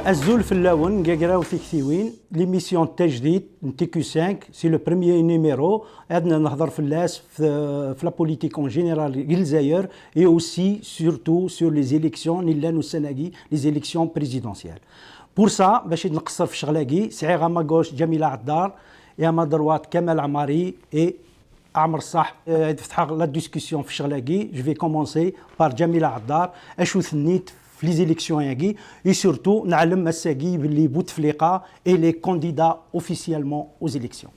Azul Flaoun, Gagrao Fiktiwin, l'émission Tajdid, TQ5, c'est le premier numéro. Adna Nahdar Flas, la politique en général, Gilzayer, et aussi, surtout, sur les élections, Nilan ou Senagi, les élections présidentielles. Pour ça, Bachid Nqsar Fchlagi, c'est à ma gauche Jamila Addar, et à ma droite Kamal Amari et Amr Sah. La discussion Fchlagi, je vais commencer par Jamila Addar. Achouthnit في les élections et surtout نعلم الساقي باللي بوتفليقه et les candidats officiellement aux élections.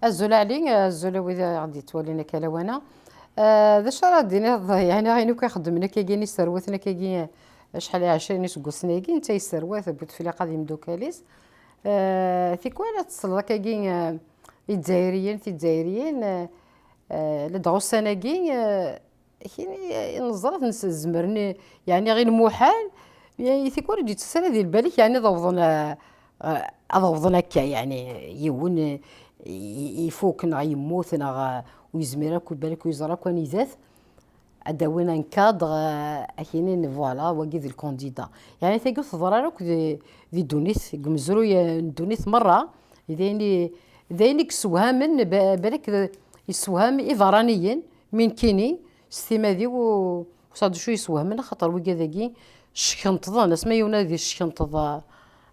الزلالي الزلوي غادي تولينا كلوانا ذا شرا دينا يعني غينو كيخدمنا كيجيني ثروتنا كيجي شحال 20 سكوسناكي انت الثروات بوتفليقه ديال مدوكاليس في كوالا تصل كيجي الجزائريين لدغو السناكي يعني نظرت نزمرني يعني غير المحال يعني تيكون جيت السنه ديال بالك يعني ضوضنا هكا يعني يون يفوكنا يموتنا ويزمر كل بالك ويزرا كون يزات اداوينا نكادغ اكينين فوالا وكيد الكونديدا يعني تيقول ضرارك دي دونيس قمزرو دونيس مره داينك سوهامن بالك يسوهام ايفرانيين من كيني استمادي وصاد شو يسوه من خاطر وكذاكي شكنطضا ناس ما يونادي الشكنطضا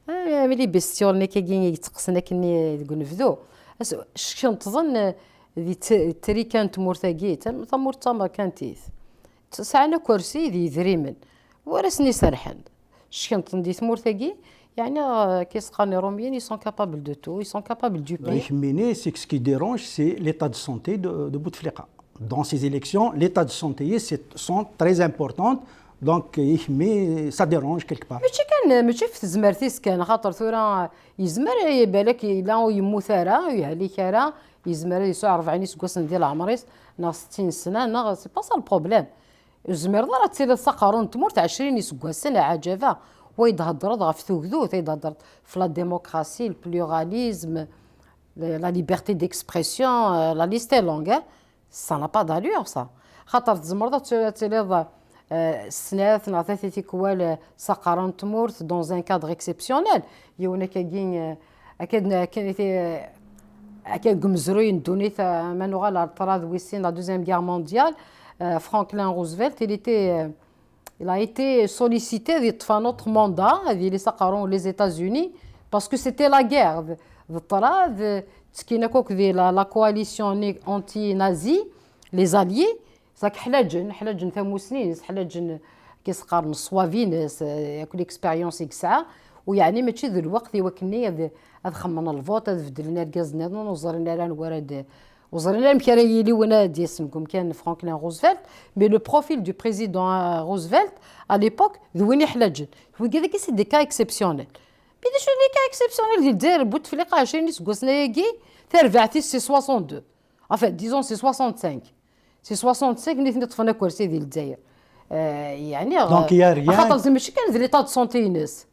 ملي بيستيون كاين يتقسنا كني نفذو شكنطضا دي تريكان تمورتاكي تمور تما كانتيث ساعنا كرسي دي ذريمن ورسني سرحن شكنطن دي تمورتاكي يعني كيسقاني روميين ils sont capables de tout ils sont capables du pays. Mais ce qui dérange c'est l'état de santé de Bouteflika. Dans ces élections, l'état de santé sont très importants, donc ça dérange quelque part. ماشي في زمرتيس كان خاطر ثورة يزمر يبالك لا يموت راه يهليك راه يزمر يسوع 40 سكوسن ديال عمريس نا 60 سنه نا سي با سا البروبليم زمر راه تسير سقرون تمرت 20 سكوسن عجبه ويتهضر غا في ثوكذو تيهضر في لا ديموكراسي البلوراليزم لا ليبرتي ديكسبرسيون لا ليست لونغ ça n'a pas d'allure ça خاطر تزمرض تليض السنات نعطيتي تيكوال سقران تمورت dans un cadre exceptionnel يونا كاين اكيد قمزروين دونيت منوغا لا طراز ويسين لا دوزيام غير مونديال فرانكلين روزفلت il a été sollicité de faire notre mandat اللي سقرون les États-Unis parce que c'était la guerre الطراز تسكينا كوك ديال لا كواليسيون انتي نازي لي زاليي زاك حلاجن ثمو سنين حلاجن كيسقار من الصوافين ياكل اكسبيريونس يكسعه ويعني ماشي ذو الوقت يوكني هذا خمنا الفوت هذا بدلنا الكازنا وزرنا لنا وراد وزرنا مكرايلي وانا ديسنكم كان فرانكلين روزفلت مي لو بروفيل دو بريزيدون روزفلت ا ليبوك ذويني حلاجن هو كذا كي سي دي كا اكسبسيونيل بيدي شو دي كا اكسبسيونيل ديال الجزائر بوتفليقه 20 سكوسنا ياكي ترفعتي سي 62 enfin disons c'est 65 c'est 65 اللي تنطفنا كرسي ديال الجزائر يعني دونك يا ريان خاطر ماشي كان ليطا دو سونتي ناس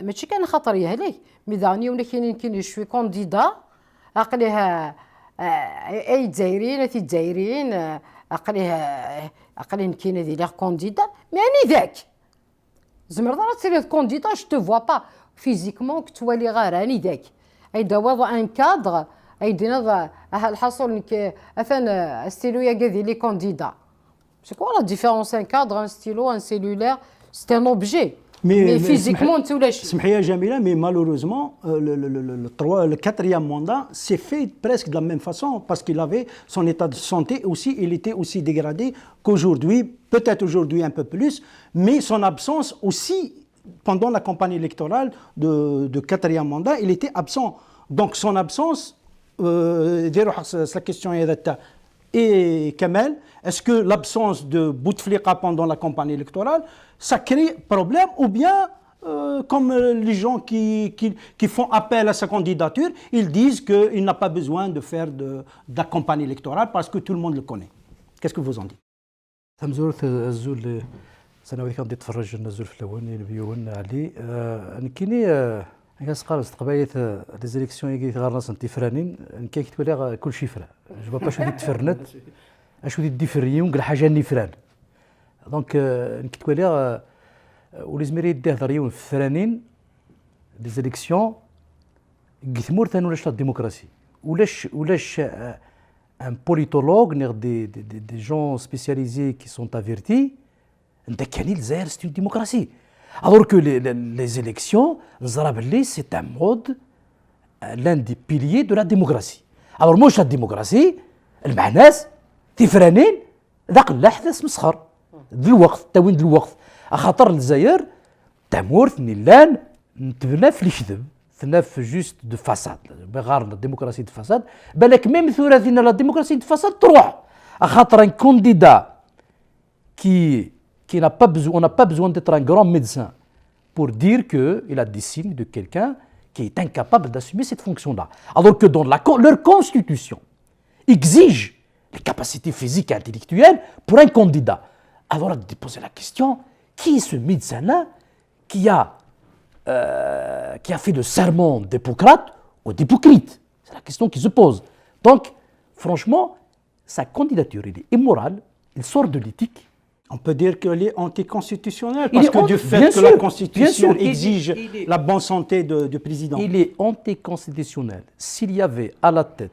ماشي كان خطر يهلي ميداني ولا كاين شوي كونديدا عقليها اي جزائريين في الجزائريين عقليها كاين ديال كونديدا يعني ذاك زمر راه تسير كونديدا جو تو فوا با فيزيكمون كتولي غير راني ذاك اي دوا ان كادر اي دينا الحصول افان ستيلو يا ديال لي كانديدا سي كوا لا ديفيرونس ان كادر ان ستيلو ان سيلولير سي ان اوبجي مي فيزيكمون تولا شي سمحي يا جميله مي مالوروزمون le quatrième mandat s'est fait presque de la même façon parce qu'il avait son état de santé aussi il était aussi dégradé qu'aujourd'hui peut-être aujourd'hui un peu plus mais son absence aussi pendant la campagne électorale de quatrième mandat il était absent donc son absence la question est et Kamel, est-ce que l'absence de Bouteflika pendant la campagne électorale, ça crée problème ou bien comme les gens qui font appel à sa candidature, ils disent qu'il n'a pas besoin de faire de la campagne électorale parce que tout le monde le connaît. Qu'est-ce que vous en dites? سنوات كان تفرج النزول في الاول البيون علي كايني كنسقال استقبايت لي زيليكسيون يجي غير ناس انتفرانين كاين كتولي كلشي فرا جو با شو دي تفرنت اشو دي ديفريون كل حاجه نفران دونك كتولي ولازم يدهضر يوم في الثرانين لي زيليكسيون قثمور ثاني ولاش لا ديموكراسي ولاش ان بوليتولوج نير دي جون سبيسياليزي كي سون افيرتي انت كاني الجزائر سي اون ديموكراسي alors que les élections نزرا باللي سي ان مود l'un des piliers de la démocratie. Alors موش الديمقراطية المعناس تفرانين ذاك الأحداث مسخر دلوقت تاوين دلوقت خاطر الجزائر تمورث نيلان نتبنى في الكذب ثنا في جوست دو فاساد بغار لا ديمقراطية دو فاساد بالك ميم ثلاثينا لا ديمقراطية دو فاساد تروح خاطر ان كونديدا qui n'a pas besoin, on n'a pas besoin d'être un grand médecin pour dire qu'il a des signes de quelqu'un qui est incapable d'assumer cette fonction-là. Alors que dans leur constitution exige les capacités physiques et intellectuelles pour un candidat. Alors on a posé la question, qui est ce médecin-là qui a fait le serment d'Hippocrate ou d'Hippocrate? C'est la question qui se pose. Donc, franchement, sa candidature, elle est immorale, il sort de l'éthique. On peut dire qu'elle est anticonstitutionnelle parce que du fait que la Constitution exige la bonne santé du président. Il est anticonstitutionnel. S'il y avait à la tête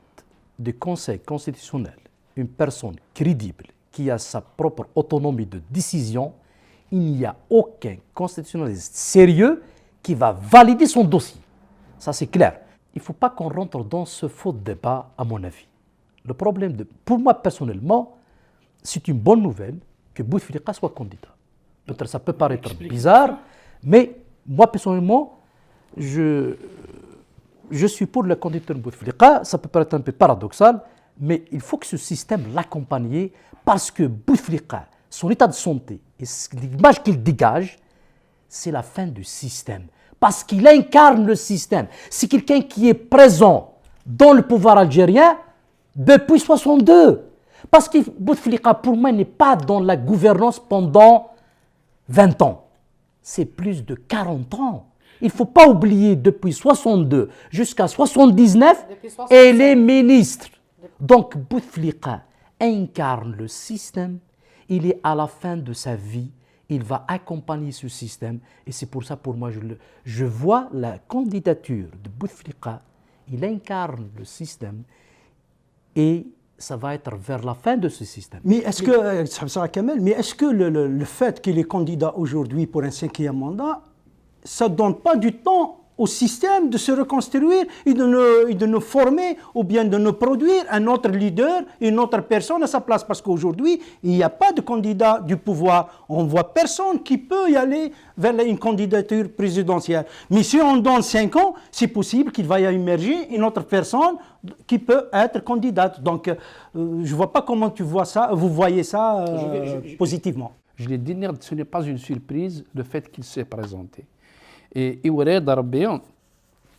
du Conseil constitutionnel une personne crédible qui a sa propre autonomie de décision, il n'y a aucun constitutionnaliste sérieux qui va valider son dossier. Ça c'est clair. Il ne faut pas qu'on rentre dans ce faux débat à mon avis. Le problème, pour moi personnellement, c'est une bonne nouvelle que Bouteflika soit candidat. Peut-être ça peut paraître bizarre, mais moi personnellement, je suis pour la candidature de Bouteflika. Ça peut paraître un peu paradoxal, mais il faut que ce système l'accompagne parce que Bouteflika, son état de santé et l'image qu'il dégage, c'est la fin du système. Parce qu'il incarne le système. C'est quelqu'un qui est présent dans le pouvoir algérien depuis 1962. Parce que Bouteflika, pour moi, n'est pas dans la gouvernance pendant 20 ans. C'est plus de 40 ans. Il ne faut pas oublier, depuis 62 jusqu'à 79, elle est ministre. Donc Bouteflika incarne le système. Il est à la fin de sa vie. Il va accompagner ce système. Et c'est pour ça, pour moi, je vois la candidature de Bouteflika. Il incarne le système. Et ça va être vers la fin de ce système. Mais est-ce que le fait qu'il est candidat aujourd'hui pour un 5e mandat, ça ne donne pas du temps au système de se reconstruire et de nous former ou bien de nous produire un autre leader, une autre personne à sa place? Parce qu'aujourd'hui, il n'y a pas de candidat du pouvoir. On ne voit personne qui peut y aller vers une candidature présidentielle. Mais si on donne 5 ans, c'est possible qu'il va y émerger une autre personne qui peut être candidate. Donc, je ne vois pas comment vous voyez ça positivement. Je l'ai dit, ce n'est pas une surprise le fait qu'il s'est présenté. Et Iwere Darbé,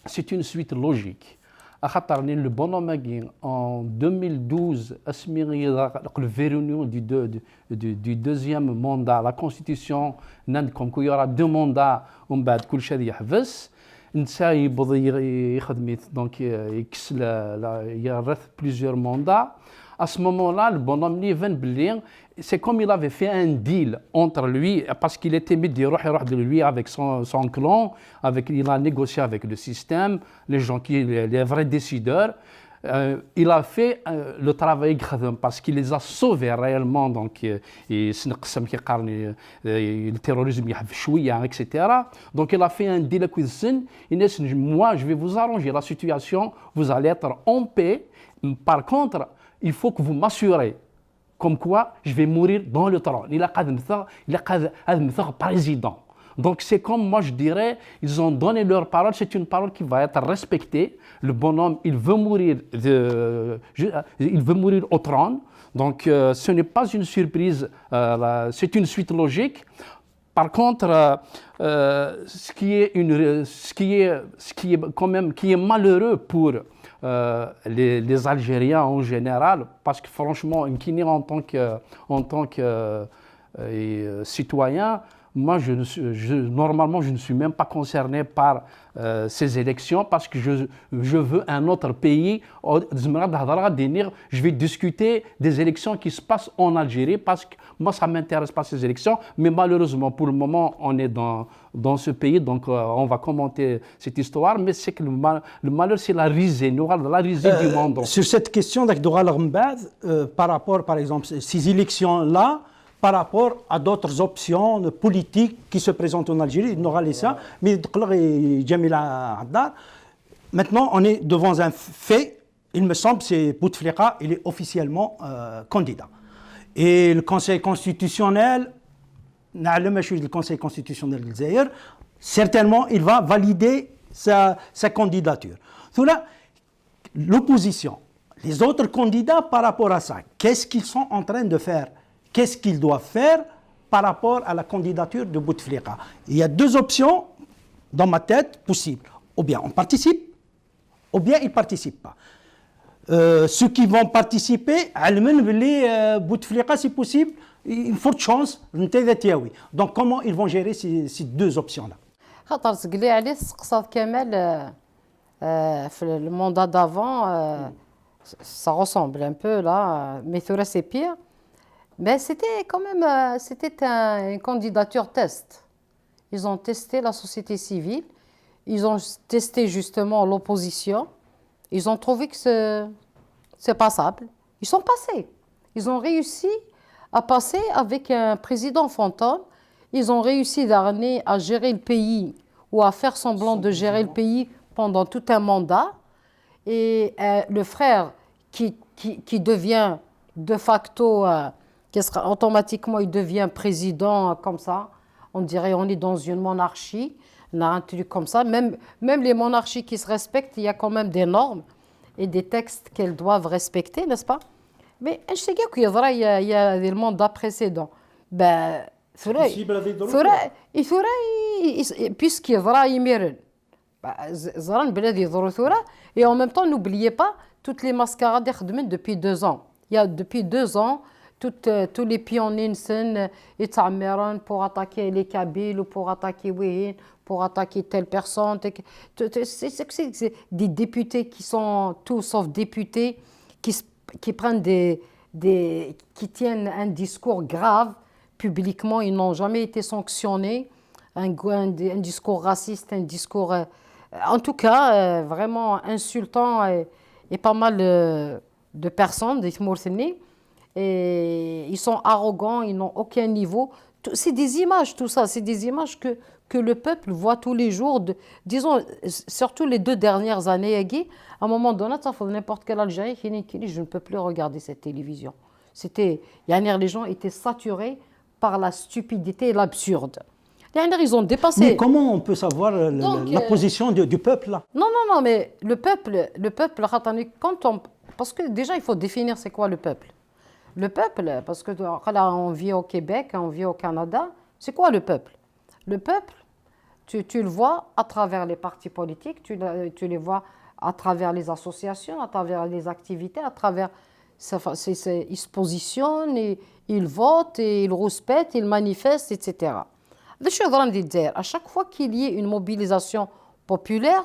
c'est une suite logique. Le bonhomme en 2012, le verrouillage du deuxième mandat, la Constitution, comme il y aura 2 mandats, on va tout donc il y a plusieurs mandats. À ce moment-là, le bonhomme c'est comme il avait fait un deal entre lui, parce qu'il était mis de lui avec son clan, il a négocié avec le système, les gens les vrais décideurs. Il a fait le travail parce qu'il les a sauvés réellement, donc le terrorisme, etc. Donc il a fait un deal avec eux. Moi, je vais vous arranger la situation, vous allez être en paix. Par contre, il faut que vous m'assurez comme quoi je vais mourir dans le trône. Il a président. Donc c'est comme moi je dirais, ils ont donné leur parole, c'est une parole qui va être respectée. Le bonhomme, il veut mourir au trône. Donc ce n'est pas une surprise, c'est une suite logique. Par contre, ce qui est malheureux pour les Algériens en général, parce que franchement, en tant que citoyen, moi, normalement, je ne suis même pas concerné par ces élections parce que je veux un autre pays. Je vais discuter des élections qui se passent en Algérie parce que moi, ça ne m'intéresse pas ces élections. Mais malheureusement, pour le moment, on est dans ce pays, donc on va commenter cette histoire. Mais c'est que le malheur, c'est la risée, la risée du monde. Sur cette question, par rapport, par exemple, ces élections-là, par rapport à d'autres options politiques qui se présentent en Algérie, mais maintenant on est devant un fait, il me semble, c'est Bouteflika, il est officiellement candidat. Et le Conseil constitutionnel, le Conseil constitutionnel du Zaïre, certainement il va valider sa candidature. L'opposition, les autres candidats par rapport à ça, qu'est-ce qu'ils sont en train de faire? Qu'est-ce qu'ils doivent faire par rapport à la candidature de Bouteflika? Il y a deux options dans ma tête possibles. Ou bien on participe, ou bien ils ne participent pas. Ceux qui vont participer, Bouteflika, si possible, une forte chance. Donc comment ils vont gérer ces deux options-là? Le mandat d'avant, ça ressemble un peu là, mais c'est pire. Mais c'était quand même une candidature test. Ils ont testé la société civile, ils ont testé justement l'opposition, ils ont trouvé que c'est passable. Ils sont passés. Ils ont réussi à passer avec un président fantôme. Ils ont réussi à gérer le pays ou à faire semblant de gérer le pays pendant tout un mandat. Et le frère qui devient de facto... automatiquement, il devient président comme ça. On dirait on est dans une monarchie, un truc comme ça. Même les monarchies qui se respectent, il y a quand même des normes et des textes qu'elles doivent respecter, n'est-ce pas? Mais je sais qu'il y a des mandats précédents. Ben, puisqu'il y a et en même temps, n'oubliez pas toutes les mascarades depuis 2 ans. Il y a depuis 2 ans, tous les pionniers pour attaquer les Kabyles ou pour attaquer Ouéhin, pour attaquer telle personne. C'est des députés qui sont tout sauf députés, qui prennent qui tiennent un discours grave publiquement. Ils n'ont jamais été sanctionnés. Un discours raciste, un discours, en tout cas, vraiment insultant et pas mal de personnes, des Mourthénés. Et ils sont arrogants, ils n'ont aucun niveau. C'est des images, tout ça, c'est des images que le peuple voit tous les jours. Disons, surtout les 2 dernières années, à un moment donné, ça faut n'importe quel Algérien qui dit je ne peux plus regarder cette télévision. Les gens étaient saturés par la stupidité et l'absurde. Ils ont dépassé. Mais comment on peut savoir la position du peuple là? Non, mais le peuple, parce que déjà il faut définir c'est quoi le peuple. Le peuple, parce que là on vit au Québec, on vit au Canada, c'est quoi le peuple? Le peuple, tu le vois à travers les partis politiques, tu les vois à travers les associations, à travers les activités, à travers... Ils se positionnent, ils votent, ils rouspètent, ils manifestent, etc. À chaque fois qu'il y ait une mobilisation populaire,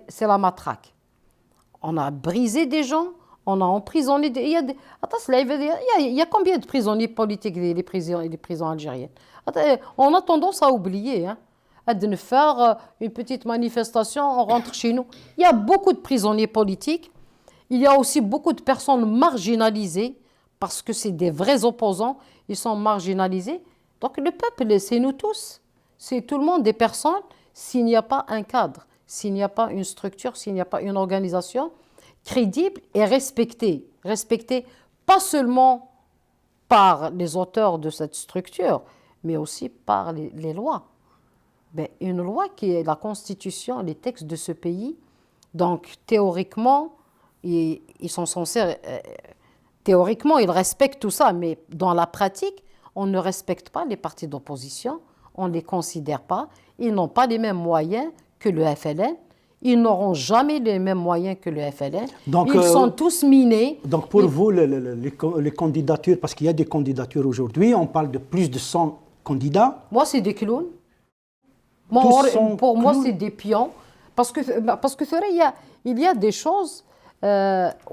c'est la matraque. On a brisé des gens, on a emprisonné des... Il y a combien de prisonniers politiques des prisons algériennes? On a tendance à oublier. De faire une petite manifestation, on rentre chez nous. Il y a beaucoup de prisonniers politiques. Il y a aussi beaucoup de personnes marginalisées, parce que c'est des vrais opposants, ils sont marginalisés. Donc le peuple, c'est nous tous. C'est tout le monde, des personnes. S'il n'y a pas un cadre, s'il n'y a pas une structure, s'il n'y a pas une organisation crédible et respectée pas seulement par les auteurs de cette structure, mais aussi par les lois. Une loi qui est la Constitution, les textes de ce pays. Donc théoriquement, ils sont censés... théoriquement, ils respectent tout ça, mais dans la pratique, on ne respecte pas les partis d'opposition, on ne les considère pas, ils n'ont pas les mêmes moyens que le FLN, ils n'auront jamais les mêmes moyens que le FLN, donc, ils sont tous minés. Donc pour vous, les candidatures, parce qu'il y a des candidatures aujourd'hui, on parle de plus de 100 candidats. Moi, c'est des clowns. Tous sont Pour moi, clowns. c'est des pions. Parce que c'est vrai, il y a des choses.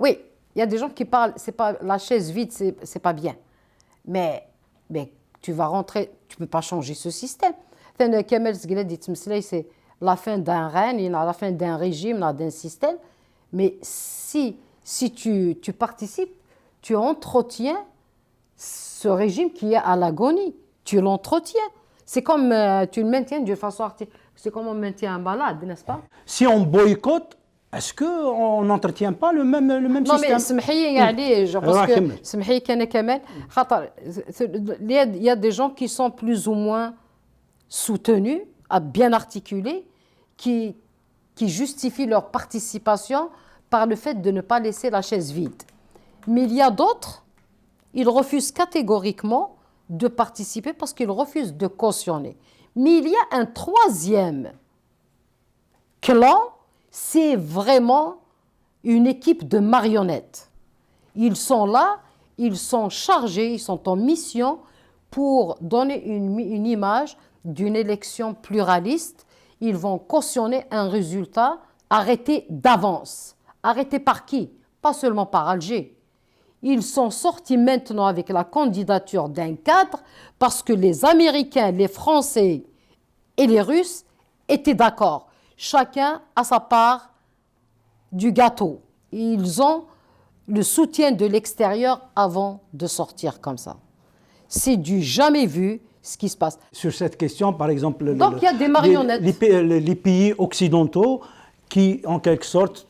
Oui, il y a des gens qui parlent, c'est pas la chaise vide, c'est pas bien. Mais tu vas rentrer, tu peux pas changer ce système. Kamel Zgla dit c'est la fin d'un règne, la fin d'un régime, d'un système. Mais si tu participes, tu entretiens ce régime qui est à l'agonie. Tu l'entretiens. C'est comme tu le maintiens d'une façon artificielle. C'est comme on maintient un malade, n'est-ce pas? Si on boycotte, est-ce qu'on n'entretient pas le même Non, système? mais سمحي يعني je pense que كمل. سمحي كان كمان خاطر il y a des gens qui sont plus ou moins soutenus, bien articulés, qui justifient leur participation par le fait de ne pas laisser la chaise vide. Mais il y a d'autres, ils refusent catégoriquement de participer parce qu'ils refusent de cautionner. Mais il y a un troisième clan, c'est vraiment une équipe de marionnettes. Ils sont là, ils sont chargés, ils sont en mission pour donner une image d'une élection pluraliste. Ils vont cautionner un résultat arrêté d'avance. Arrêté par qui? Pas seulement par Alger. Ils sont sortis maintenant avec la candidature d'un cadre parce que les Américains, les Français et les Russes étaient d'accord. Chacun a sa part du gâteau. Ils ont le soutien de l'extérieur avant de sortir comme ça. C'est du jamais vu ce qui se passe. Sur cette question, par exemple, Donc il y a des marionnettes. les pays occidentaux qui, en quelque sorte,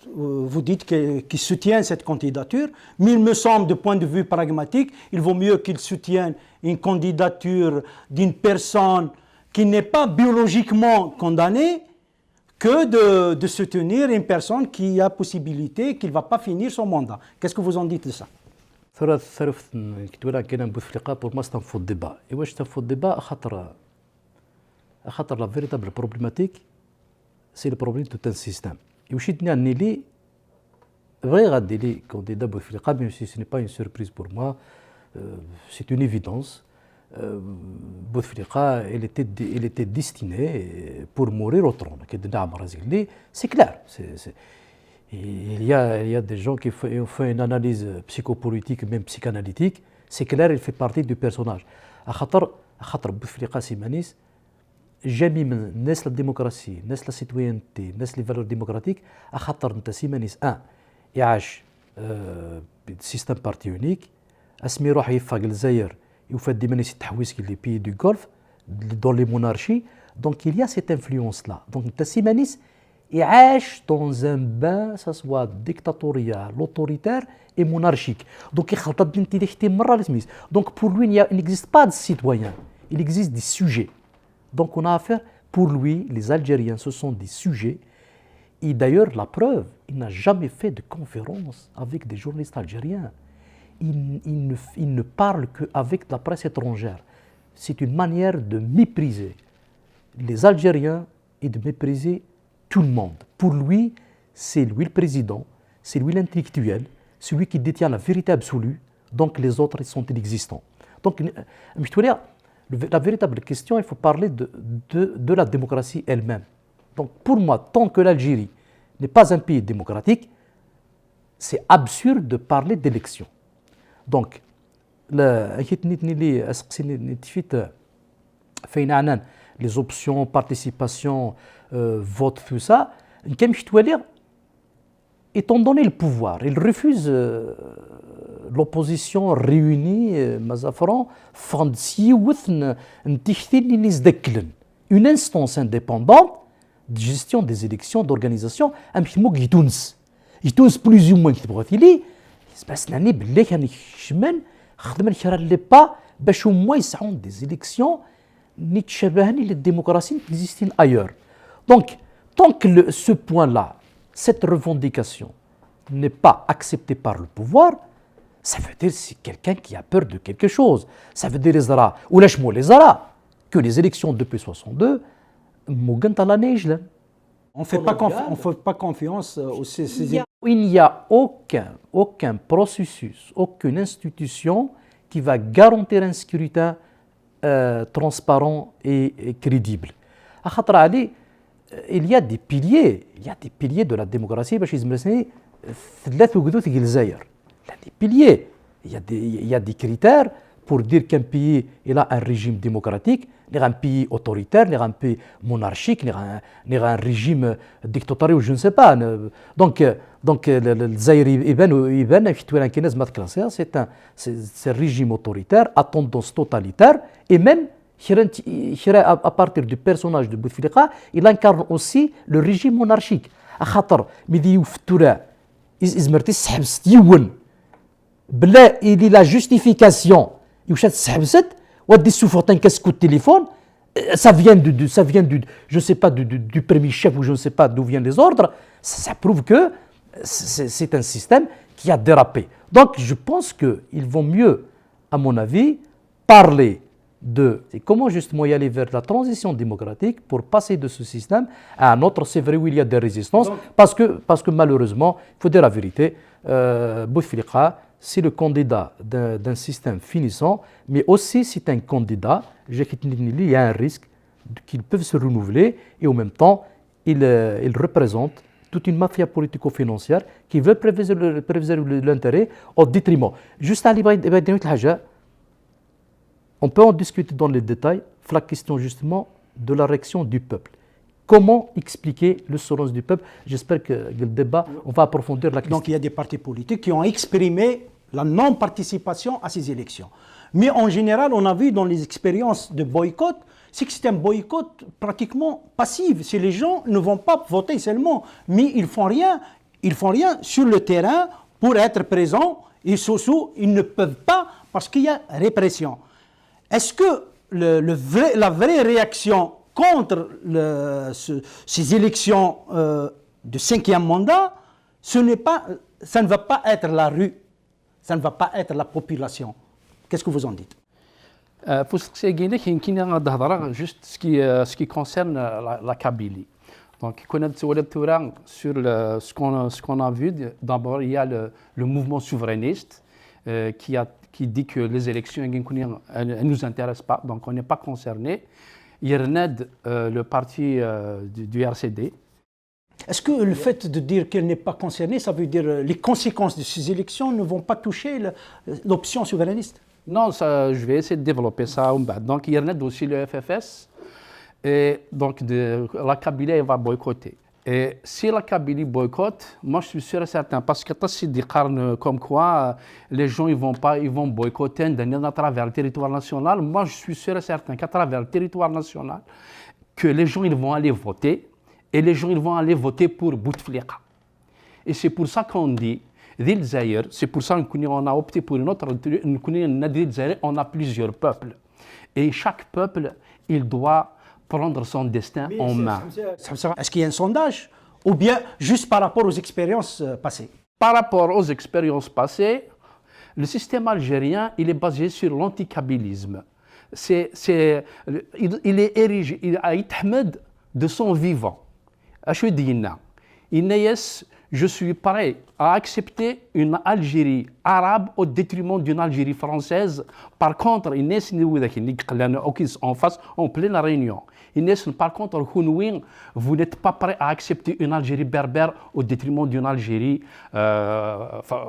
vous dites qu'ils soutiennent cette candidature, mais il me semble, de point de vue pragmatique, il vaut mieux qu'ils soutiennent une candidature d'une personne qui n'est pas biologiquement condamnée que de soutenir une personne qui a possibilité qu'il ne va pas finir son mandat. Qu'est-ce que vous en dites de ça? ثرفت كنت ولا كاين بوثفليقه بور ما ستنفو الديبا واش تنفو الديبا خاطر لا فيريتابل بروبليماتيك سي لو بروبليم تو ان سيستيم واش يدني لي فغي غادي لي كانديدا بوثفليقه ميم سي ني با اون سوربريز بور موا سي اون ايفيدونس بوثفليقه il était destiné pour mourir au trône كيدنا عمر زغلي سي كلار Il y a des gens qui ont fait une analyse psychopolitique, même psychanalytique. C'est clair, il fait partie du personnage. خاطر بوثفليقه سيمانيس جامي من ناس الديمقراطيه، ناس لا سيتويانتي، ناس لي فالور ديمقراطيك. خاطر انت سيمانيس يعاش سيستم بارتي يونيك، اسمي روح يفاق الجزائر يوفد ديمانيس التحويس لي بي دو غولف دون لي مونارشي. دونك il y a cette influence là. Donc انت سيمانيس يعاش dans un bain, ça soit dictatorial, autoritaire et monarchique. Donc pour lui, il n'existe pas de citoyens, il existe des sujets. Donc on a affaire, pour lui, les Algériens, ce sont des sujets. Et d'ailleurs, la preuve, il n'a jamais fait de conférence avec des journalistes algériens. Il ne parle qu'avec la presse étrangère. C'est une manière de mépriser les Algériens et de mépriser tout le monde. Pour lui, c'est lui le président, c'est lui l'intellectuel, celui qui détient la vérité absolue, donc les autres ils sont inexistants. Donc, la véritable question, il faut parler de la démocratie elle-même. Donc pour moi, tant que l'Algérie n'est pas un pays démocratique, c'est absurde de parler d'élection. Donc, les options, participation, vote, tout ça, étant donné le pouvoir, il refuse l'opposition réunie, une instance indépendante de gestion des élections, d'organisation, plus ou moins des élections les démocraties qui existent ailleurs. Donc, tant que ce point-là, cette revendication n'est pas acceptée par le pouvoir, ça veut dire que c'est quelqu'un qui a peur de quelque chose. Ça veut dire que les élections depuis 62, on ne fait pas confiance aux il n'y a aucun processus, aucune institution qui va garantir un scrutin transparent et crédible. À خاطر علي il y a des piliers de la démocratie باش يزمرسني ثلاث وقذوث الجزائر. Des piliers. Il y a des critères pour dire qu'un pays il a un régime démocratique, un pays autoritaire, un pays monarchique, un régime dictatorial ou je ne sais pas. Donc le Zaïre c'est un régime autoritaire à tendance totalitaire et même à partir du personnage de Bouteflika, il incarne aussi le régime monarchique. À خاطر ميدي يفتورا إزمرتي سحبست يون بلا il la justification يوشات سحبست ودي السوفورتين كاسكو التليفون ça vient du je sais pas du premier chef ou je ne sais pas d'où viennent les ordres ça prouve que c'est un système qui a dérapé. Donc je pense qu'il vaut mieux à mon avis parler de comment justement y aller vers la transition démocratique pour passer de ce système à un autre. C'est vrai où il y a des résistances. Donc, parce que malheureusement, il faut dire la vérité, Bouteflika, c'est le candidat d'un système finissant, mais aussi c'est un candidat, il y a un risque qu'ils peuvent se renouveler et en même temps, il représente toute une mafia politico-financière qui veut préserver l'intérêt au détriment. Juste à l'Ibaïd, on peut en discuter dans les détails, la question justement de la réaction du peuple. Comment expliquer le silence du peuple? J'espère que le débat, on va approfondir la question. Donc il y a des partis politiques qui ont exprimé la non-participation à ces élections. Mais en général, on a vu dans les expériences de boycott, c'est que c'est un boycott pratiquement passif. Si les gens ne vont pas voter seulement, mais ils font rien sur le terrain pour être présents et surtout, ils ne peuvent pas parce qu'il y a répression. Est-ce que la vraie réaction contre ces élections de 5e mandat, ça ne va pas être la rue, ça ne va pas être la population? Qu'est-ce que vous en dites? Juste ce qui concerne la Kabylie. Donc, sur ce qu'on a vu, d'abord, il y a le mouvement souverainiste qui dit que les élections ne nous intéressent pas, donc on n'est pas concerné. Il y a le parti du RCD. Est-ce que le fait de dire qu'elle n'est pas concernée, ça veut dire les conséquences de ces élections ne vont pas toucher l'option souverainiste? Non, je vais essayer de développer ça. Donc il y a aussi le FFS, et donc la Kabylie va boycotter. Et si la Kabylie boycotte, moi je suis sûr et certain, parce que tu des carnes comme quoi les gens ils vont boycotter à travers le territoire national. Moi je suis sûr et certain qu'à travers le territoire national, que les gens ils vont aller voter, et les gens ils vont aller voter pour Bouteflika. Et c'est pour ça qu'on dit, c'est pour ça qu'on a opté pour une autre, on a plusieurs peuples. Et chaque peuple, il doit prendre son destin en main. Est-ce qu'il y a un sondage ou bien juste par rapport aux expériences passées? Par rapport aux expériences passées, le système algérien il est basé sur l'anticabylisme. Il est érigé, il a été de son vivant. Je suis prêt à accepter une Algérie arabe au détriment d'une Algérie française. Par contre, en face, en pleine réunion. Par contre, vous n'êtes pas prêt à accepter une Algérie berbère au détriment d'une Algérie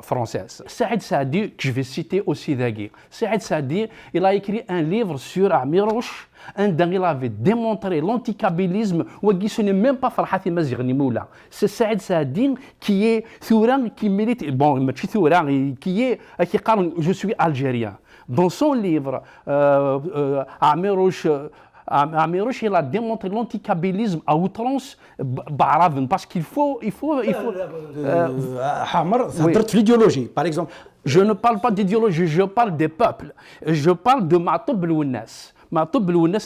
française. Saïd Saadi, que je vais citer aussi d'Agui. Saïd Saadi, il a écrit un livre sur Amirouche. Il avait démontré l'anticabylisme, ce n'est même pas Farhati Mazigni Moula. C'est Saïd Saadi qui est Thouran, qui milite, bon, qui est, je suis algérien. Dans son livre, Amirouche, il a démontré l'anticabylisme à outrance, parce qu'il faut. L'idéologie, par exemple. Je ne parle pas d'idéologie, je parle des peuples. Je parle de Matoub Lounes. Matoub Lounes,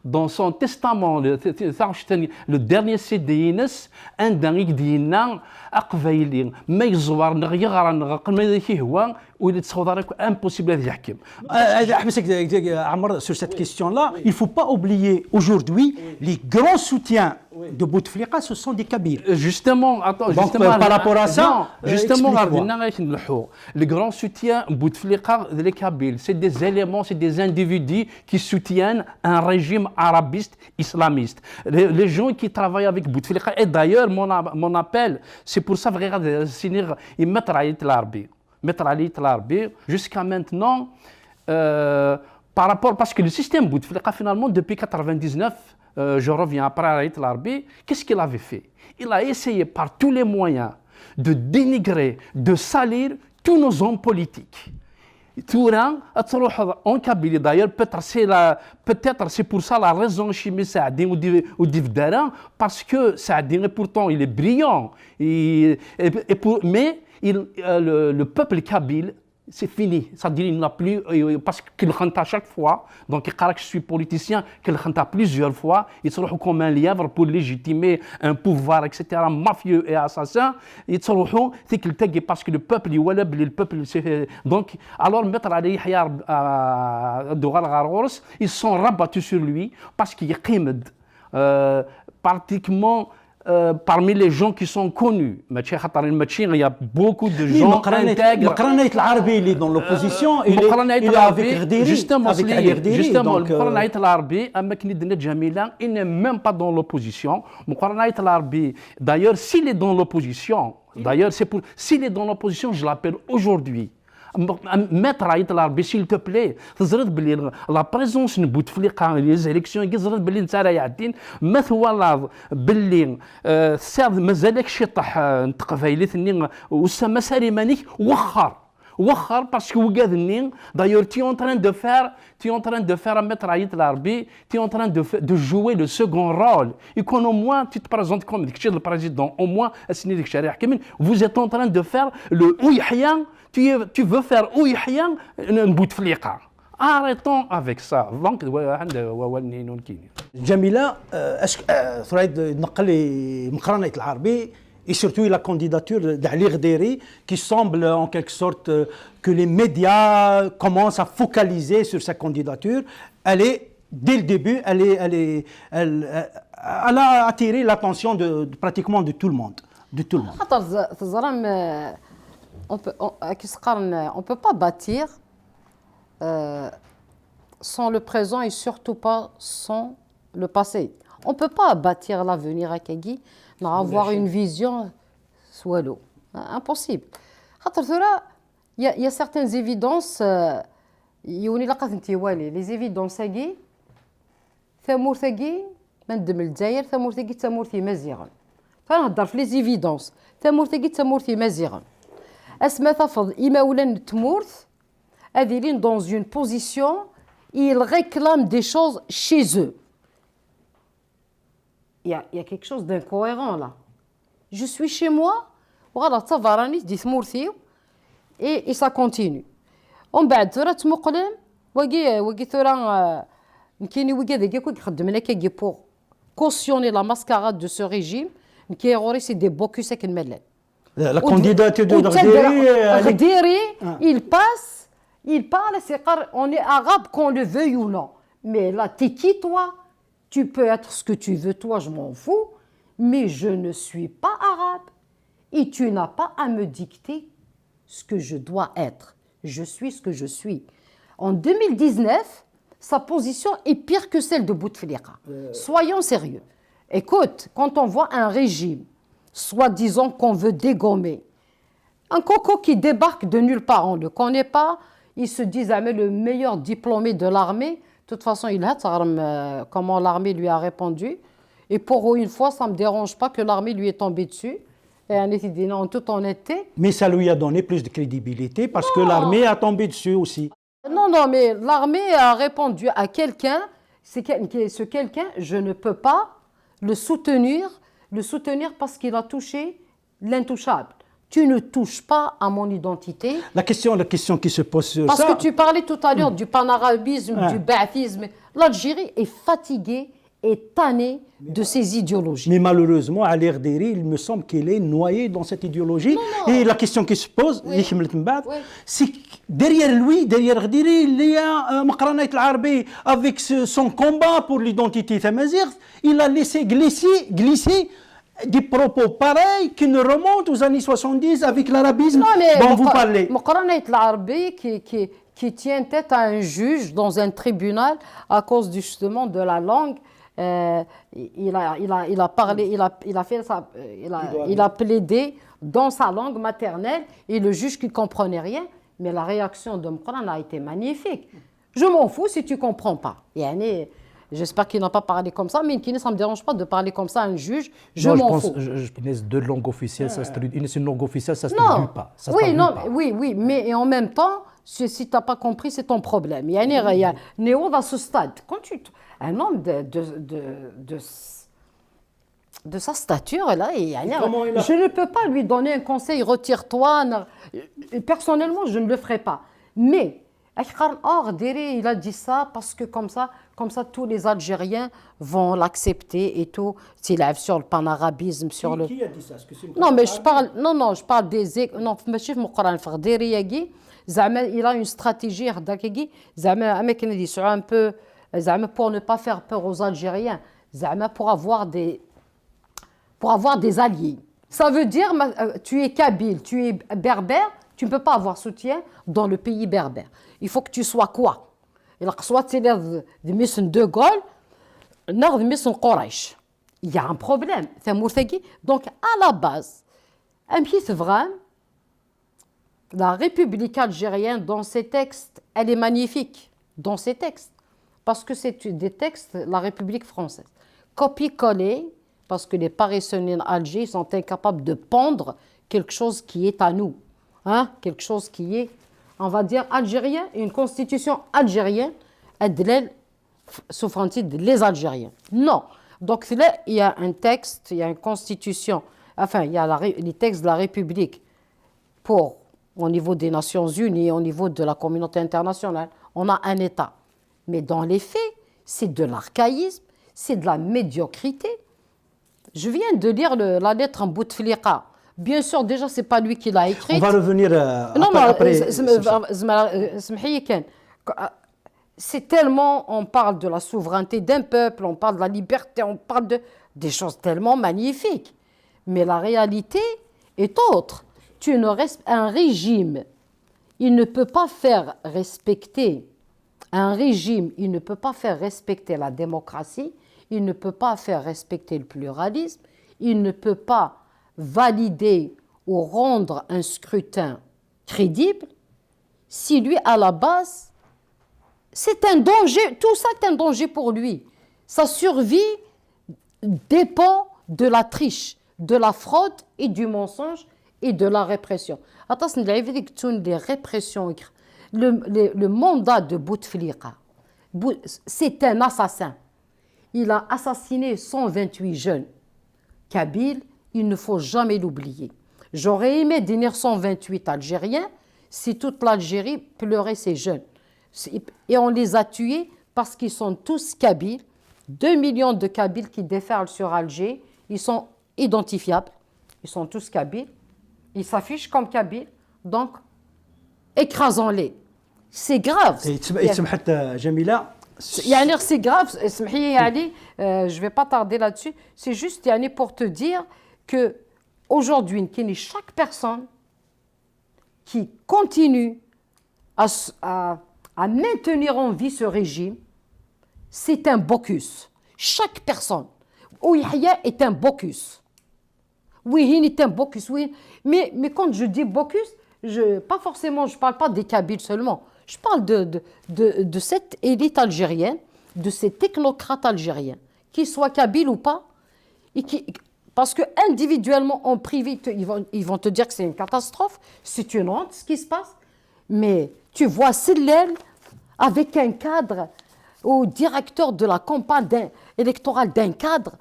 dans son testament, le dernier CDINS, un dingue d'Inan, Akvaïlin, Meizouar, Nriyaran, où il est impossible de dire. Sur cette question-là, il ne faut pas oublier aujourd'hui les grands soutiens de Bouteflika, ce sont des Kabyles. Justement, attends, Donc, justement, par rapport à ça, non, justement, explique-moi. le grand soutien Bouteflika des Kabyles, c'est des éléments, c'est des individus qui soutiennent un régime arabiste islamiste. Les gens qui travaillent avec Bouteflika, et d'ailleurs, mon appel, c'est pour ça, regarde, ils mettent Alit Larbi, jusqu'à maintenant, par rapport, parce que le système Bouteflika, finalement, depuis 1999, je reviens après Alit Larbi, qu'est-ce qu'il avait fait? Il a essayé par tous les moyens de dénigrer, de salir tous nos hommes politiques. Touran, en Kabylie d'ailleurs, peut-être c'est pour ça la raison chez Saadin ou Divdaran, parce que Saadin, pourtant, il est brillant, mais le peuple kabyle, c'est fini. C'est-à-dire qu'il n'a plus, parce qu'il chante à chaque fois, donc il dit que je suis politicien, qu'il chante plusieurs fois, il se retrouve comme un lièvre pour légitimer un pouvoir, etc., mafieux et assassin. Il se retrouve, c'est qu'il tègue parce que le peuple, donc, alors, mettre Ali Yahya Dougal Gharous, ils sont rabattus sur lui parce qu'il est pratiquement. Parmi les gens qui sont connus, il y a beaucoup de gens intègres. Mokranaït Larbi, il est dans l'opposition, il est avec Rdiri. Justement, Mokranaït Larbi, il n'est même pas dans l'opposition. Mokranaït Larbi, d'ailleurs, s'il est dans l'opposition, s'il est dans l'opposition, je l'appelle aujourd'hui. Maître Aït Larbi, s'il te plaît, la présence de Bouteflika les élections, ما ثوالله باللي ساد مازالك شي طح نتقبايلي ثني وسما ساري وخر parce que وقادني d'ailleurs tu es en train de faire Maître Aït Larbi, tu es en train de jouer le second rôle et qu'on au moins tu te présentes comme le président au moins vous êtes en train de faire le Ouyahyan. Tu veux faire Ouyahyan Bouteflika. Arrêtons avec ça. Donc, Jamila, est-ce que Thraïd Naqli Mokranaït Larbi et surtout la candidature d'Ali Rdiri qui semble en quelque sorte que les médias commencent à focaliser sur sa candidature, elle est, dès le début, elle a attiré l'attention de pratiquement de tout le monde. On ne peut pas bâtir sans le présent et surtout pas sans le passé. On ne peut pas bâtir l'avenir à Kagui, avoir une vision soit l'eau. Impossible. Il y a certaines évidences. Les évidences Kagui, ثمور ثقي ما ندم الجزائر ثمور ثقي ثمور في مزيغا فنهضر في لي زيفيدونس ثمور ثقي ثمور في مزيغا اسما تفض إماولا تمورث هذيلين dans une position ils réclament des choses chez eux. Il y a quelque chose d'incohérent là. Je suis chez moi وغادا تصفراني دي ثمورثي et ça continue. ومن بعد ثورة تمقلم وقي ثورة نكيني وقي ذاك كي خدمنا كي pour cautionner la mascarade de ce régime qui est c'est des bocus avec الملل. La candidature de Rdiri, il parle, on est arabe qu'on le veuille ou non. Mais là, t'es qui toi? Tu peux être ce que tu veux, toi, je m'en fous, mais je ne suis pas arabe. Et tu n'as pas à me dicter ce que je dois être. Je suis ce que je suis. En 2019, sa position est pire que celle de Bouteflika. Soyons sérieux. Écoute, quand on voit un régime, soi-disant qu'on veut dégommer, un coco qui débarque de nulle part, on ne le connaît pas, ils se disent ah, mais le meilleur diplômé de l'armée. De toute façon, il a comment l'armée lui a répondu. Et pour une fois, ça ne me dérange pas que l'armée lui est tombée dessus. Et en toute honnêteté. Mais ça lui a donné plus de crédibilité parce que l'armée a tombé dessus aussi. Non, mais l'armée a répondu à quelqu'un. Ce quelqu'un, je ne peux pas le soutenir parce qu'il a touché l'intouchable. Tu ne touches pas à mon identité. La question qui se pose sur parce ça... Parce que tu parlais tout à l'heure du panarabisme, du ba'athisme. L'Algérie est fatiguée est tanné de ces idéologies. Mais malheureusement, Ali Rdiri, il me semble qu'il est noyé dans cette idéologie. Non. Et la question qui se pose, Oui. c'est que derrière lui, derrière Rdiri, il y a Maqranat al-Arbi avec son combat pour l'identité tamazight. Il a laissé glisser des propos pareils qui nous remontent aux années 70 avec l'arabisme dont vous parlez. Maqranat al-Arbi qui tient tête à un juge dans un tribunal à cause justement de la langue. Il a plaidé dans sa langue maternelle et le juge qui ne comprenait rien, mais la réaction de Mqran a été magnifique. Je m'en fous si tu ne comprends pas. J'espère qu'il n'a pas parlé comme ça, mais ça ne me dérange pas de parler comme ça à un juge. Je m'en fous. Je pense deux langues officielles, une langue officielle, ça ne se traduit pas. Oui, mais en même temps, si tu n'as pas compris, c'est ton problème. Néo à ce stade. Quand un homme de sa stature, là, je ne peux pas lui donner un conseil, retire-toi. Personnellement, je ne le ferai pas. Mais, il a dit ça parce que comme ça, tous les Algériens vont l'accepter et tout. S'il lève sur le panarabisme, sur le... Qui a dit ça? Non, mais je parle des... Non, monsieur Mouqran Fardiri, il a une stratégie, un peu... pour ne pas faire peur aux Algériens, pour avoir des alliés. Ça veut dire, tu es kabyle, tu es berbère, tu ne peux pas avoir soutien dans le pays berbère. Il faut que tu sois quoi? Soit tu es de Gaulle, il y a un problème. Donc, à la base, la République algérienne, dans ses textes, elle est magnifique, dans ses textes. Parce que c'est des textes de la République française. Copier-coller, parce que les paresseux algériens sont incapables de pondre quelque chose qui est à nous. Quelque chose qui est, on va dire, algérien, une constitution algérienne, souffrantine les Algériens. Non. Donc là, il y a un texte, il y a une constitution, il y a les textes de la République au niveau des Nations Unies, au niveau de la communauté internationale. On a un État. Mais dans les faits, c'est de l'archaïsme, c'est de la médiocrité. Je viens de lire la lettre en Bouteflika. Bien sûr, déjà, ce n'est pas lui qui l'a écrite. On va revenir après. C'est tellement, on parle de la souveraineté d'un peuple, on parle de la liberté, on parle des choses tellement magnifiques. Mais la réalité est autre. Un régime, il ne peut pas faire respecter un régime, il ne peut pas faire respecter la démocratie, il ne peut pas faire respecter le pluralisme, il ne peut pas valider ou rendre un scrutin crédible si lui, à la base, c'est un danger, tout ça est un danger pour lui. Sa survie dépend de la triche, de la fraude et du mensonge et de la répression. Attention, les répressions. Le mandat de Bouteflika, c'est un assassin. Il a assassiné 128 jeunes. Kabyles, il ne faut jamais l'oublier. J'aurais aimé dénir 128 Algériens si toute l'Algérie pleurait ces jeunes. Et on les a tués parce qu'ils sont tous Kabyles. 2 millions de Kabyles qui déferlent sur Alger. Ils sont identifiables. Ils sont tous Kabyles. Ils s'affichent comme Kabyles. Donc, écrasons-les. C'est grave. Jamila, c'est grave. Je ne vais pas tarder là-dessus. C'est juste pour te dire qu'aujourd'hui, chaque personne qui continue à maintenir en vie ce régime, c'est un blocus. Chaque personne. Ouihia est un blocus. Oui, il est un blocus. Oui. Mais quand je dis blocus, je ne parle pas des Kabyles seulement. Je parle de cette élite algérienne, de ces technocrates algériens, qu'ils soient Kabyles ou pas, parce qu'individuellement, en privé, ils vont te dire que c'est une catastrophe, c'est une honte ce qui se passe. Mais tu vois Sellel avec un cadre, au directeur de la campagne électorale d'un cadre,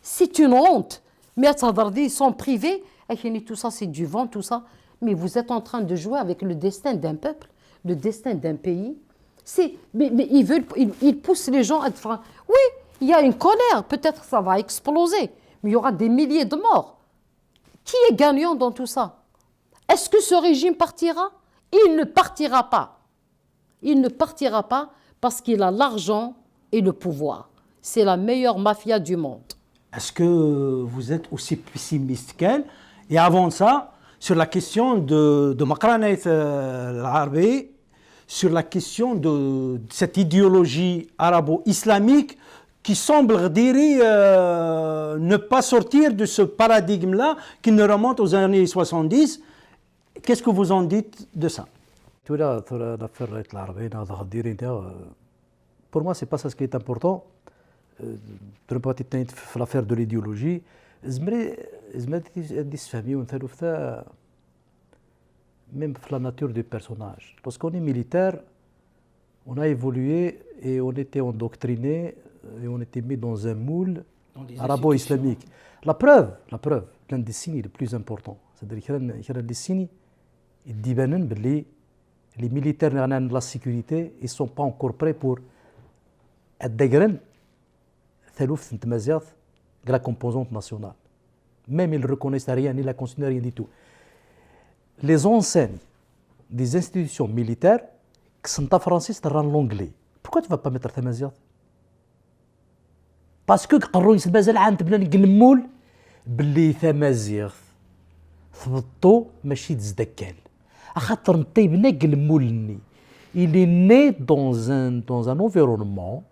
c'est une honte. Mais ils sont privés, et tout ça c'est du vent, tout ça. Mais vous êtes en train de jouer avec le destin d'un peuple, le destin d'un pays. Mais ils poussent les gens à être francs. Oui, il y a une colère, peut-être ça va exploser, mais il y aura des milliers de morts. Qui est gagnant dans tout ça? Est-ce que ce régime partira? Il ne partira pas. Il ne partira pas parce qu'il a l'argent et le pouvoir. C'est la meilleure mafia du monde. Est-ce que vous êtes aussi pessimiste qu'elle? Et avant ça, sur la question de Maqranat al-Arabi, sur la question de cette idéologie arabo-islamique qui semble dire ne pas sortir de ce paradigme-là qui ne remonte aux années 70. Qu'est-ce que vous en dites de ça? Pour moi, ce n'est pas ça ce qui est important. De ne pas être l'affaire de l'idéologie. Même la nature du personnage. Lorsqu'on est militaire, on a évolué et on était endoctriné et on était mis dans un moule arabo-islamique. La preuve, l'un des signes les plus importants, c'est-à-dire qu'il y a des signes qui disent que les militaires de la sécurité ne sont pas encore prêts pour être la composante nationale. Même ils ne reconnaissent rien, ni la Constitution, rien du tout. Les enseignes des institutions militaires qui sont en français, c'est en l'anglais. Pourquoi tu ne vas pas mettre Tamazight? Parce que قرروا يسمى عام تبنا نقلمول باللي Tamazight ثبطوا ماشي تزدكال. خاطر نتا يبنا قلمولني. Il est né dans un environnement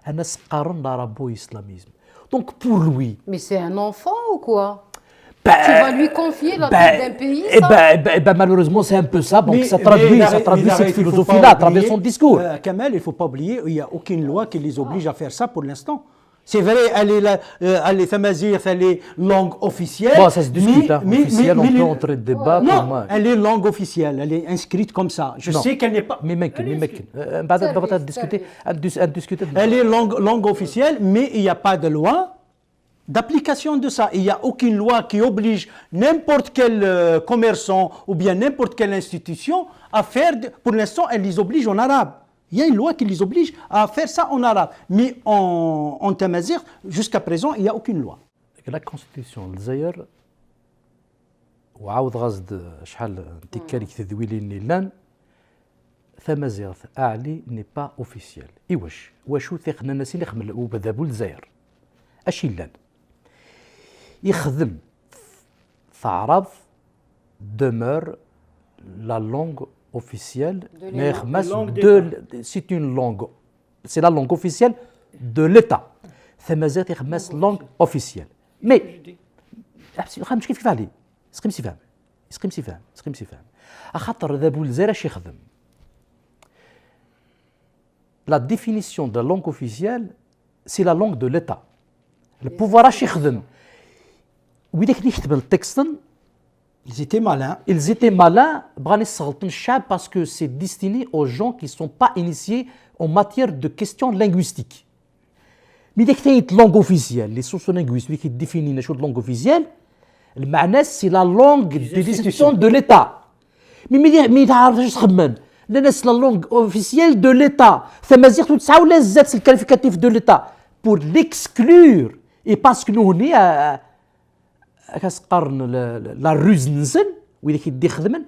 أنا سقارن l'arabo-islamisme. Donc pour lui. Mais c'est un enfant ou quoi? Tu vas lui confier la tête d'un pays, ça? Malheureusement, c'est un peu ça. Donc ça traduit cette philosophie-là à travers son discours. Kamel, il ne faut pas oublier, il n'y a aucune loi qui les oblige à faire ça pour l'instant. C'est vrai, elle est Tamazight, elle est langue officielle. Bon, ça se discute, officielle, on peut entrer de débat. Non, elle est langue officielle, elle est inscrite comme ça. Je sais qu'elle n'est pas... Elle est langue officielle, mais il n'y a pas de loi d'application de ça. Il n'y a aucune loi qui oblige n'importe quel commerçant ou bien n'importe quelle institution à faire... Pour l'instant, elle les oblige en arabe. Il y a une loi qui les oblige à faire ça en arabe. Mais en Tamazight, jusqu'à présent, il n'y a aucune loi. La constitution de Zaïre, وعاود غزد شحال تكالي تذويلي نيلان Tamazight أعلي n'est pas officiel. واشو ثقنا الناس اللي خمل وبذابوا لزاير. أشي لان يخدم ثعرض demeure la langue officielle, c'est une langue, c'est la langue officielle de l'État. Tamazight est la langue officielle. Mais, كيف عليه؟ اسقم سي فاهم. أخاطر ذابو لزاير اش يخدم. La définition de la langue officielle, c'est la langue de l'État. Le pouvoir اش يخدم. ويداك يكتب التكست. Ils étaient malins. Ils étaient malins parce que c'est destiné aux gens qui ne sont pas initiés en matière de questions linguistiques. Mais dès que tu as une langue officielle, les sociolinguistes qui définissent la langue officielle, le معنى c'est la langue des institutions de l'État. Mais la langue officielle de l'État. Tamazight وتسعوا زاد الكاليفيكاتيف de l'État pour l'exclure et parce que nous on est la ruse نسن وإذا كيدي خدمن.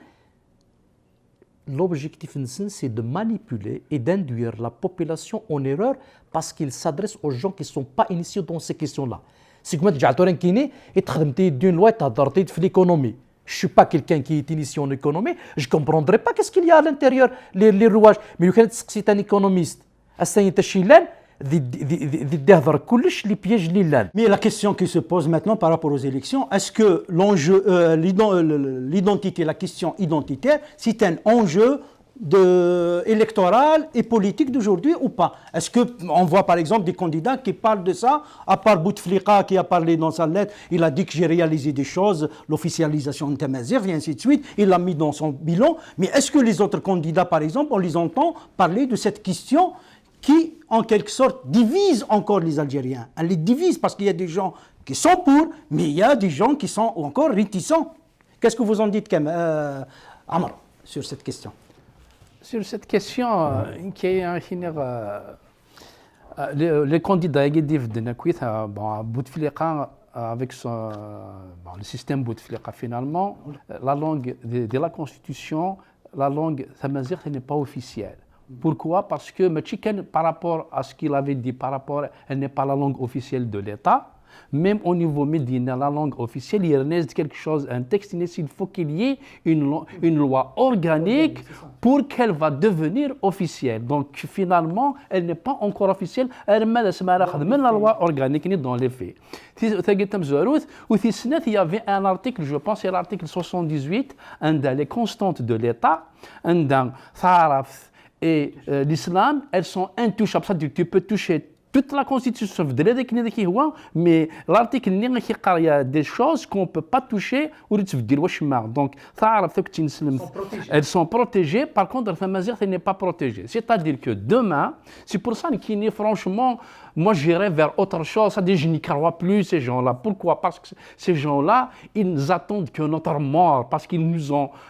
L'objectif c'est de manipuler et d'induire la population en erreur parce qu'il s'adresse aux gens qui ne sont pas initiés dans ces questions-là. C'est comme tu as dit, tu d'une loi, tu as dit de l'économie. Je ne suis pas quelqu'un qui est initié en économie, je ne comprendrai pas qu'est-ce qu'il y a à l'intérieur, les rouages. Mais c'est un économiste. Mais la question qui se pose maintenant par rapport aux élections, est-ce que l'enjeu, l'identité, la question identitaire, c'est un enjeu électoral et politique d'aujourd'hui ou pas? Est-ce qu'on voit par exemple des candidats qui parlent de ça, à part Bouteflika qui a parlé dans sa lettre, il a dit que j'ai réalisé des choses, l'officialisation de Tamazight et ainsi de suite, il l'a mis dans son bilan, mais est-ce que les autres candidats par exemple, on les entend parler de cette question qui, en quelque sorte, divise encore les Algériens? Elle les divise parce qu'il y a des gens qui sont pour, mais il y a des gens qui sont encore réticents. Qu'est-ce que vous en dites, Amr, sur cette question? Sur cette question, qui est Les candidats qui disent Bouteflika avec le système Bouteflika finalement, la langue de la Constitution, la langue tamazight n'est pas officielle. Pourquoi? Parce que par rapport à ce qu'il avait dit, elle n'est pas la langue officielle de l'État. Même au niveau médina, la langue officielle, il reste quelque chose, un texte, il faut qu'il y ait une loi organique pour qu'elle va devenir officielle. Donc finalement, elle n'est pas encore officielle, elle met la loi organique dans les faits. Il y avait un article, je pense, c'est l'article 78, les constantes de l'État, et l'islam, elles sont intouchables. C'est-à-dire que tu peux toucher toute la Constitution, mais l'article, il y a des choses qu'on ne peut pas toucher. Donc, elles sont protégées. Par contre, elle n'est pas protégée. C'est-à-dire que demain, c'est pour ça qu'il franchement, moi j'irais vers autre chose. C'est-à-dire que je n'y crois plus ces gens-là. Pourquoi? Parce que ces gens-là, ils attendent que notre mort, parce qu'ils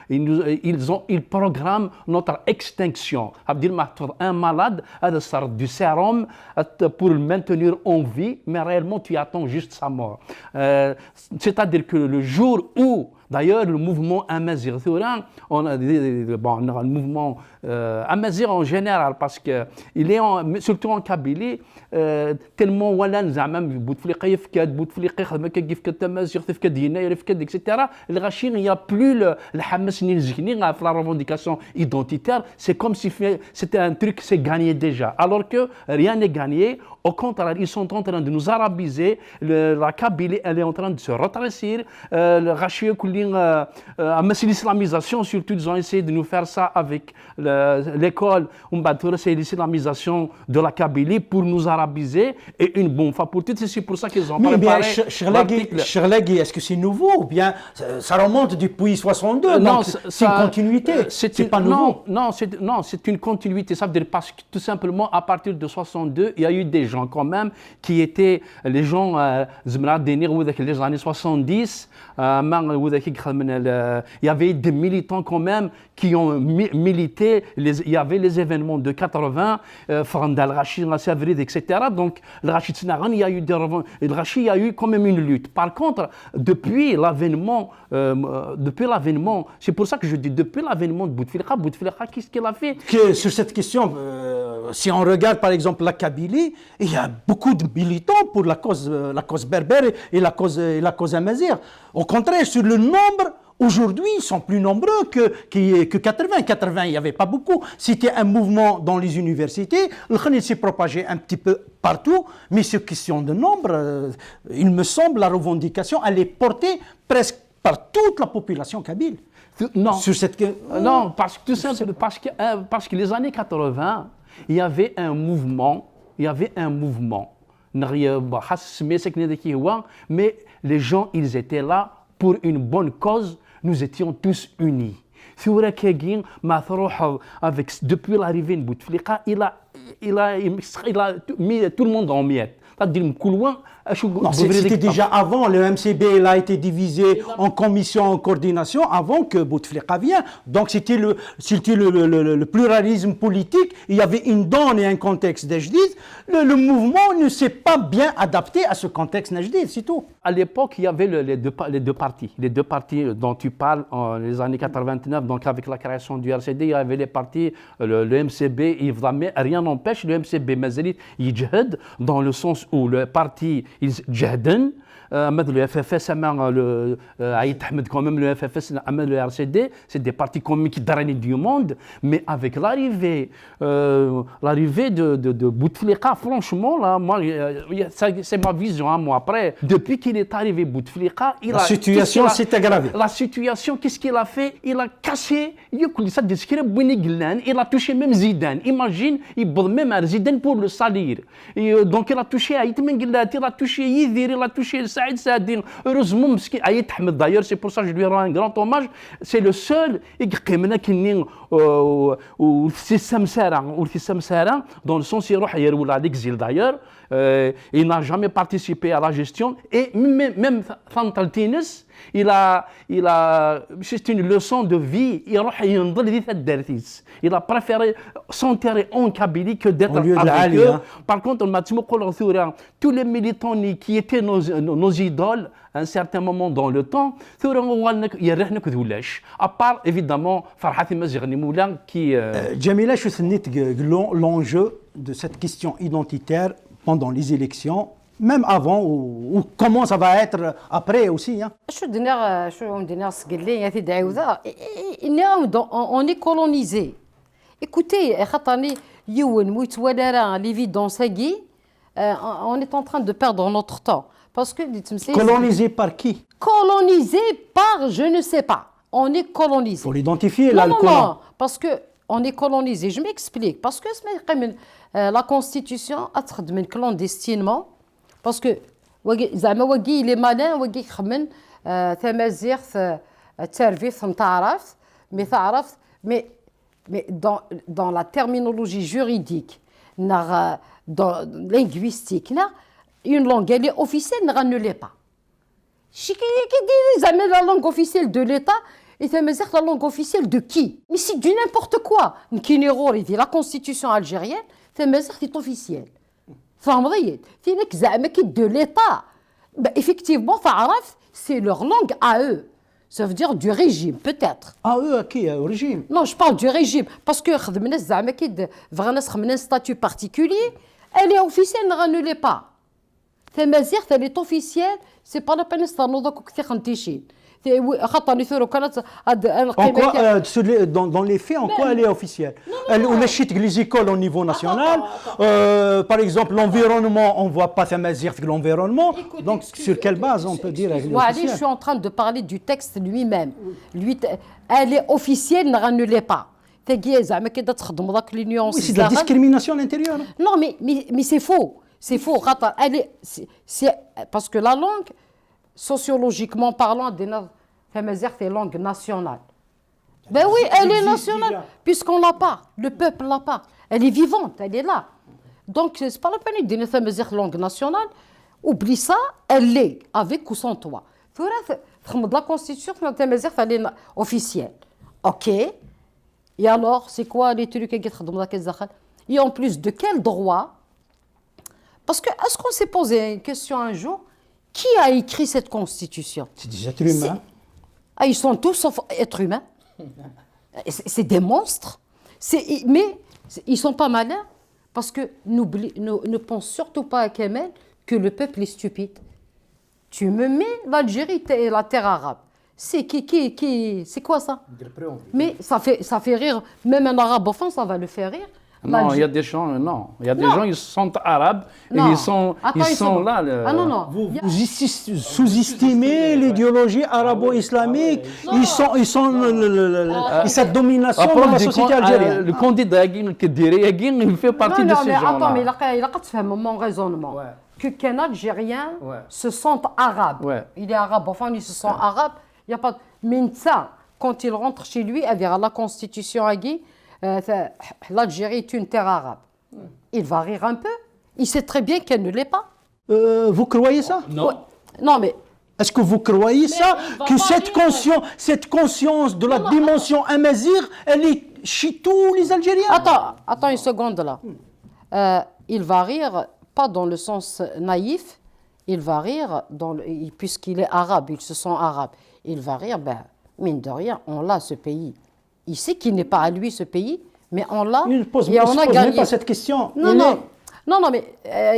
ils programment notre extinction. Un malade a de sorte du sérum pour le maintenir en vie, mais réellement tu attends juste sa mort. C'est-à-dire que le jour où, d'ailleurs, le mouvement Amazigh, on a le mouvement Amazigh en général, parce qu'il est surtout en Kabylie, tellement Wallan Zamam, Bouteflika Yefkad, Bouteflika Khamakagif Katamazigh, Yefkad Yinaïr, Yefkad, etc. Le Rachir, il n'y a plus le Hamas ni le Zikni, la revendication identitaire. C'est comme si c'était un truc, c'est gagné déjà. Alors que rien n'est gagné. Au contraire, ils sont en train de nous arabiser. La Kabylie, elle est en train de se rétrécir. Le Rachir, l'islamisation, surtout, ils ont essayé de nous faire ça avec l'école. C'est l'islamisation de la Kabylie pour nous arabiser. Et une bonne fois pour toutes, c'est pour ça qu'ils ont préparé Cherlegui, est-ce que c'est nouveau ou bien ça remonte depuis 62? Non, c'est une continuité. C'est pas nouveau. Non, c'est une continuité. Ça veut dire parce que tout simplement, à partir de 62, il y a eu des gens quand même qui étaient les gens les années 70. Il y avait des militants quand même qui ont milité. Il y avait les événements de 80, Frandal Rachid, Savrid, etc. Donc, le Rachid Sinaran, il y a eu quand même une lutte. Par contre, depuis l'avènement, c'est pour ça que je dis, depuis l'avènement de Bouteflika, qu'est-ce qu'il a fait? Sur cette question, si on regarde par exemple la Kabylie, il y a beaucoup de militants pour la cause berbère et la cause amazigh. Au contraire, sur le nombre, aujourd'hui, ils sont plus nombreux que 80. 80, il n'y avait pas beaucoup. C'était un mouvement dans les universités. Le Khanil s'est propagé un petit peu partout. Mais sur question de nombre, il me semble, la revendication, elle est portée presque par toute la population kabyle. Non, sur cette... non, parce que les années 80, il y avait un mouvement. Mais les gens, ils étaient là pour une bonne cause. Nous étions tous unis. Depuis l'arrivée de Bouteflika, il a mis tout le monde en miettes. C'était déjà avant, le MCB il a été divisé en commission, en coordination, avant que Bouteflika vienne. Donc c'était le pluralisme politique, il y avait une donne et un contexte d'Ajdid. Le mouvement ne s'est pas bien adapté à ce contexte d'Ajdid, c'est tout. À l'époque, il y avait les deux partis dont tu parles en les années 89, donc avec la création du RCD, il y avait les partis, le MCB, mais rien n'empêche le MCB, Mazalit, Yijhed, dans le sens où le parti, ils jahden, le FFS, le quand même le FFS, le RCD, c'est des partis communs qui drainent du monde, mais avec l'arrivée de Bouteflika, franchement, là, moi, c'est ma vision, hein, moi. Après, depuis qu'il est arrivé Bouteflika, la situation s'est aggravée. La situation, qu'est-ce qu'il a fait? Il a cassé, il a touché même Zidane. Imagine, il bat même Zidane pour le salir. Donc il a touché Aït Mengilat, il a touché touché Yidir, il a touché Saïd Saadin. Heureusement, مسكين عيط حمد d'ailleurs, c'est pour ça que je lui rends un grand hommage. C'est le seul يقيمنا كنين والسمسارة dans le sens يروح يروي à l'exil d'ailleurs. Il n'a jamais participé à la gestion et même Fantaltines, c'est une leçon de vie. Il a préféré s'enterrer en Kabylie que d'être avec eux. Par contre, tous les militants qui étaient nos idoles à un certain moment dans le temps, à part évidemment Farhat Mazigni Moula qui... Jamila, je sais l'enjeu de cette question identitaire pendant les élections, même avant ou comment ça va être après aussi. On est colonisé. Écoutez, on est en train de perdre notre temps. Parce que, colonisé par qui? Colonisé par je ne sais pas. On est colonisé. Il faut l'identifier là, le colon. Non, parce qu'on est colonisé. Je m'explique. Parce que la Constitution a été clandestinement. Parce que il est malin, mais dans la terminologie juridique, linguistique, une langue elle est officielle, ne l'est pas. La langue officielle de l'État, et la langue officielle de qui? Mais c'est du n'importe quoi. La Constitution algérienne, c'est officiel. De l'État. Effectivement, c'est leur langue à eux. Ça veut dire du régime, peut-être. À eux, à qui? Au régime? Non, je parle du régime. Parce que un statut particulier, elle est officielle, ne l'est pas. Elle est officielle, c'est pas la peine de dans les faits, en quoi elle est officielle? On achète les écoles au niveau national. Par exemple, l'environnement, on ne voit pas l'environnement. Donc, sur quelle base on peut dire qu'elle est officielle? Je suis en train de parler du texte lui-même. Elle est officielle, ne l'est pas. Oui, c'est de la discrimination à l'intérieur. Non, mais c'est faux. C'est faux. Parce que la langue, sociologiquement parlant, c'est langue nationale. Ben oui, elle est nationale, puisqu'on l'a pas. Le peuple l'a pas. Elle est vivante, elle est là. Donc, c'est pas la peine de dire langue nationale. Oublie ça, elle l'est, avec ou sans toi. La Constitution, elle est officielle. OK. Et alors, c'est quoi les trucs qui sont et en plus, de quel droit? Parce que, est-ce qu'on s'est posé une question un jour? Qui a écrit cette Constitution? C'est des êtres humains. Ils sont tous sauf êtres humains. C'est des monstres. Mais ils ne sont pas malins. Parce que ne pense surtout pas à Kemal que le peuple est stupide. Tu me mets l'Algérie et la terre arabe. C'est c'est quoi ça? Mais ça fait rire. Même un arabophone, ça va le faire rire. Non, il y a des gens, ils sont arabes et ils sont là. Ah non. Vous sous-estimez l'idéologie arabo-islamique. Ils sont cette domination dans la société algérienne. Le candidat il fait partie de ces gens-là. Attends, mais il a fait mon raisonnement. Que qu'un Algérien se sente arabe. Il est arabophone, il se sent arabe. Il n'y a pas. Mais ça, quand il rentre chez lui, elle verra la Constitution à Guy. L'Algérie est une terre arabe. Il va rire un peu. Il sait très bien qu'elle ne l'est pas. Vous croyez ça? Non. Non, mais... Est-ce que vous croyez ça? Que cette conscience de la dimension amazigh, elle est chez tous les Algériens? Attends une seconde là. Il va rire, pas dans le sens naïf, il va rire, puisqu'il est arabe, il se sent arabe. Il va rire, mine de rien, on l'a ce pays. Il sait qu'il n'est pas à lui ce pays, mais on l'a et on a gagné. Pas cette question. Non, mais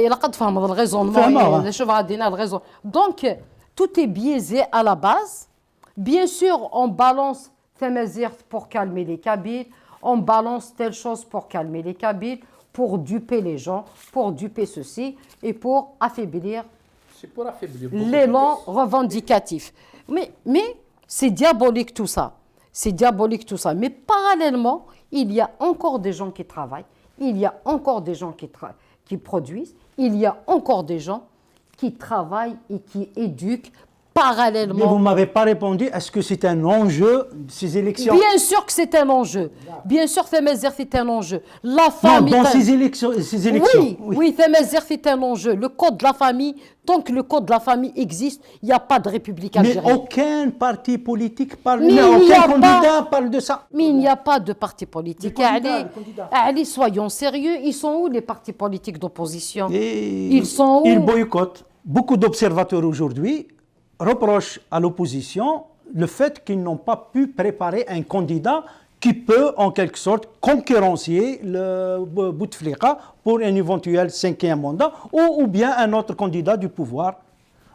il a pas de femme le raisonnement. Donc, tout est biaisé à la base. Bien sûr, on balance Tamazight pour calmer les Kabyles, on balance telle chose pour calmer les Kabyles, pour duper les gens, pour duper ceci et pour affaiblir l'élan revendicatif. Mais c'est diabolique tout ça. C'est diabolique tout ça. Mais parallèlement, il y a encore des gens qui travaillent, il y a encore des gens qui produisent, il y a encore des gens qui travaille et qui éduque Mais parallèlement. vous ne m'avez pas répondu, est-ce que c'est un enjeu, ces élections? Bien sûr que c'est un enjeu. Bien sûr, c'est un enjeu. La Non, femme dans est un... ces élections. Oui, c'est un enjeu. Le code de la famille, tant que le code de la famille existe, il n'y a pas de république Mais algérienne. aucun parti politique parle, Mais non, il n'y aucun a candidat parle de ça. Mais il n'y a pas de parti politique. Les candidats. Allez, soyons sérieux. Ils sont où les partis politiques d'opposition? Et Ils sont où? Ils boycottent. Beaucoup d'observateurs aujourd'hui reprochent à l'opposition le fait qu'ils n'ont pas pu préparer un candidat qui peut en quelque sorte concurrencier le Bouteflika pour un éventuel 5e mandat ou bien un autre candidat du pouvoir.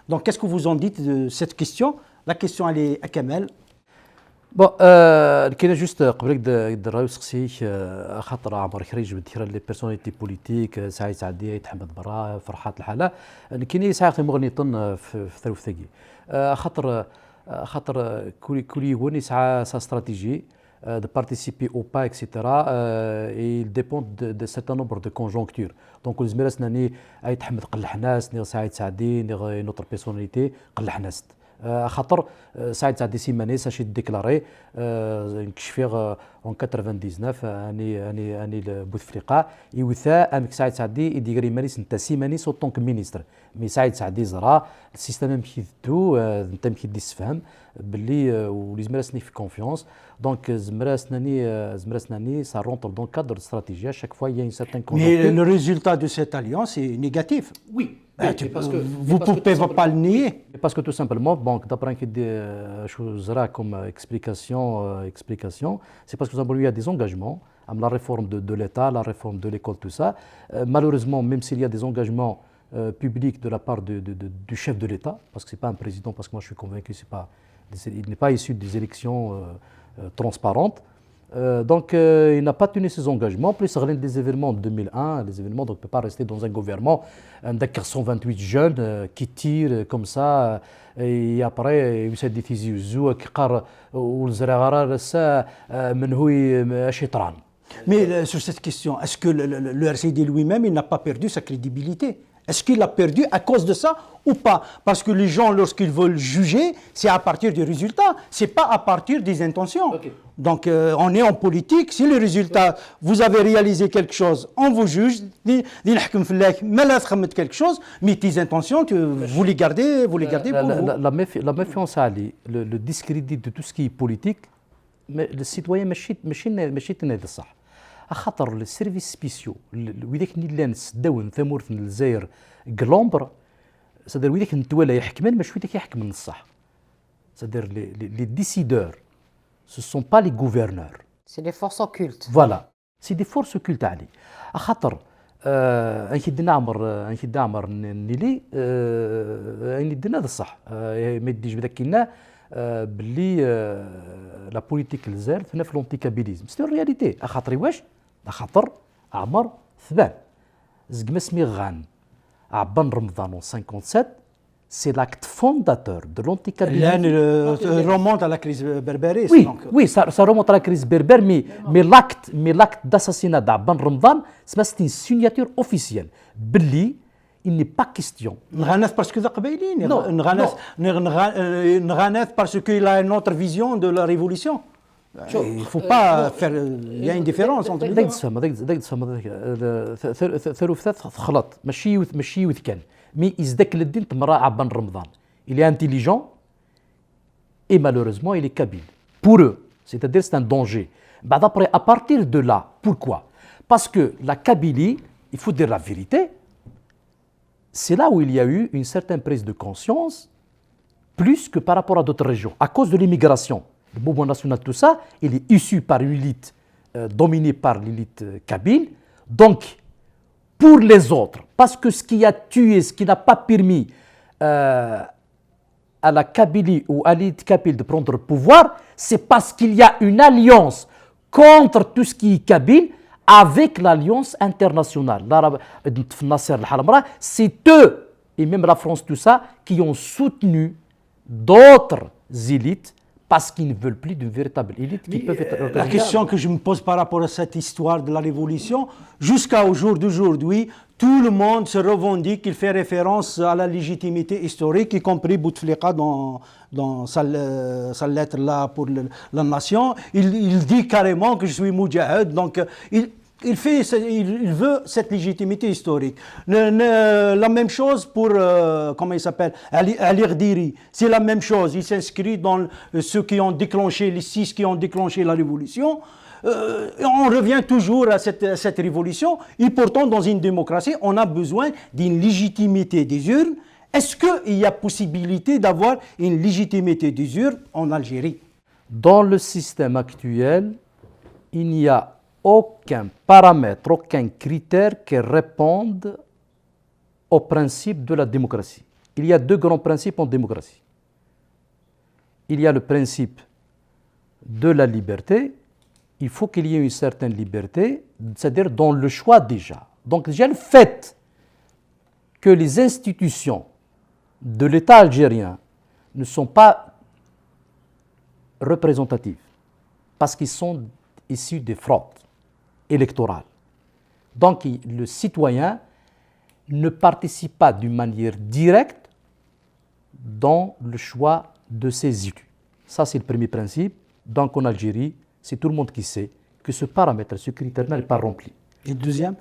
Donc qu'est-ce que vous en dites de cette question? La question elle est à Kamel. بون كاين جوست قبل الراي سقسيك خاطر عمر خريج بالذكرى لي بيرسوناليتي بوليتيك سعيد سعدي تحمد برا فرحات الحاله كاين ساعه مغنيطن في ثروف ثقي خاطر كل يوم يسعى سا استراتيجي de participer au pas, etc. Il dépend de certain nombre de conjonctures. Donc, les Zmeras nani ay تحمد قلح ناس نير سعيد سعدي نير notre personnalité قلح ناس. خاطر سعيد سعدي سيماني ساشي ديكلاري نكشفيغ اون 99 اني بوتفليقه يوثا امك سعيد سعدي يديري مانيس نتا سيمانيس او طونك مينيستر مي سعيد سعدي زرا السيستم مكيدو انت مكيدي السفهم باللي ولي زمراسني في كونفيونس دونك زمراسناني ça rentre dans le cadre de stratégie à chaque fois il y a une certaine Mais le résultat de cette alliance est négatif. Oui. Vous ne pouvez pas le nier. Parce que tout simplement, bon, d'après comme explication, c'est parce que il y a des engagements, la réforme de l'État, la réforme de l'école, tout ça. Malheureusement, même s'il y a des engagements publics de la part du chef de l'État, parce que ce n'est pas un président, parce que moi je suis convaincu qu'il n'est pas issu des élections transparentes. Donc il n'a pas tenu ses engagements, plus des événements de 2001, les événements, donc on ne peut pas rester dans un gouvernement avec 128 jeunes qui tirent comme ça, et après il s'est diffusé qui قار والزراغره لسه من هو شيطان. Mais sur cette question, est-ce que le RCD lui-même, il n'a pas perdu sa crédibilité? Est-ce qu'il l'a perdu à cause de ça ou pas? Parce que les gens, lorsqu'ils veulent juger, c'est à partir des résultats, ce n'est pas à partir des intentions. Okay. Donc, on est en politique. Si le résultat, vous avez réalisé quelque chose, on vous juge, quelque chose, mais tes intentions, vous les gardez pour vous. La méfiance, le discrédit de tout ce qui est politique, mais le citoyen, ماشي صح. خاطر السيرفيس سبيسيو وذاك اللي سداون ثمور في الجزائر قلومبر سادير وذاك نتوالى يحكمن ماشي وذاك يحكمن الصح سادير لي ديسيدور سو سون با لي غوفرنور سي دي فورس اوكولت فوالا سي دي فورس اوكولت علي خاطر انكي عمر نيلي اني دنا هذا الصح ما يديش بذاك كنا باللي لا بوليتيك الجزائر في لونتيكابيليزم سي رياليتي خاطر واش خاطر عمر ثبان زقما سمي غان عبان رمضان 57 c'est l'acte fondateur de l'anticapitalisme. Remonte à la crise berbère. Oui, ça remonte à la crise berbère, mais l'acte d'assassinat d'Abban Ramadan, c'est une signature officielle. Belli, il n'est pas question. Nranef parce que Nranef parce qu'il a une autre vision de la révolution. Il ne faut pas faire. Il y a une différence entre les deux. خلط ماشي وذكان مي يزدك الدين تمرا عبان رمضان il est intelligent et malheureusement il est kabyle pour eux c'est-à-dire c'est un danger بعد après à partir de là pourquoi parce que la Kabylie il faut dire la vérité c'est là où il y a eu une certaine prise de conscience plus que par rapport à d'autres régions à cause de l'immigration le mouvement national tout ça il est issu par une élite dominée par l'élite kabyle donc pour les autres, parce que ce qui a tué, ce qui n'a pas permis à la Kabylie ou à l'élite kabyle de prendre le pouvoir, c'est parce qu'il y a une alliance contre tout ce qui est kabyle avec l'alliance internationale. C'est eux, et même la France, tout ça, qui ont soutenu d'autres élites parce qu'ils ne veulent plus d'une véritable élite qui peut être La représentée. question que je me pose par rapport à cette histoire de la révolution, jusqu'au jour d'aujourd'hui, tout le monde se revendique, il fait référence à la légitimité historique, y compris Bouteflika dans sa lettre là pour la nation. Il dit carrément que je suis Moudjahid, donc il veut cette légitimité historique. La même chose pour, comment il s'appelle, Ali Rdiri. C'est la même chose. Il s'inscrit dans ceux qui ont déclenché, les 6 qui ont déclenché la révolution. On revient toujours à cette révolution. Et pourtant, dans une démocratie, on a besoin d'une légitimité des urnes. Est-ce qu'il y a possibilité d'avoir une légitimité des urnes en Algérie? Dans le système actuel, il n'y a aucun paramètre, aucun critère qui réponde au principe de la démocratie. Il y a 2 grands principes en démocratie. Il y a le principe de la liberté. Il faut qu'il y ait une certaine liberté, c'est-à-dire dans le choix déjà. Donc déjà le fait que les institutions de l'État algérien ne sont pas représentatives parce qu'ils sont issus des fraudes électorales. Donc le citoyen ne participe pas d'une manière directe dans le choix de ses élus. Ça, c'est le premier principe. Donc en Algérie, c'est tout le monde qui sait que ce paramètre, ce critère n'est pas rempli. Et le deuxième?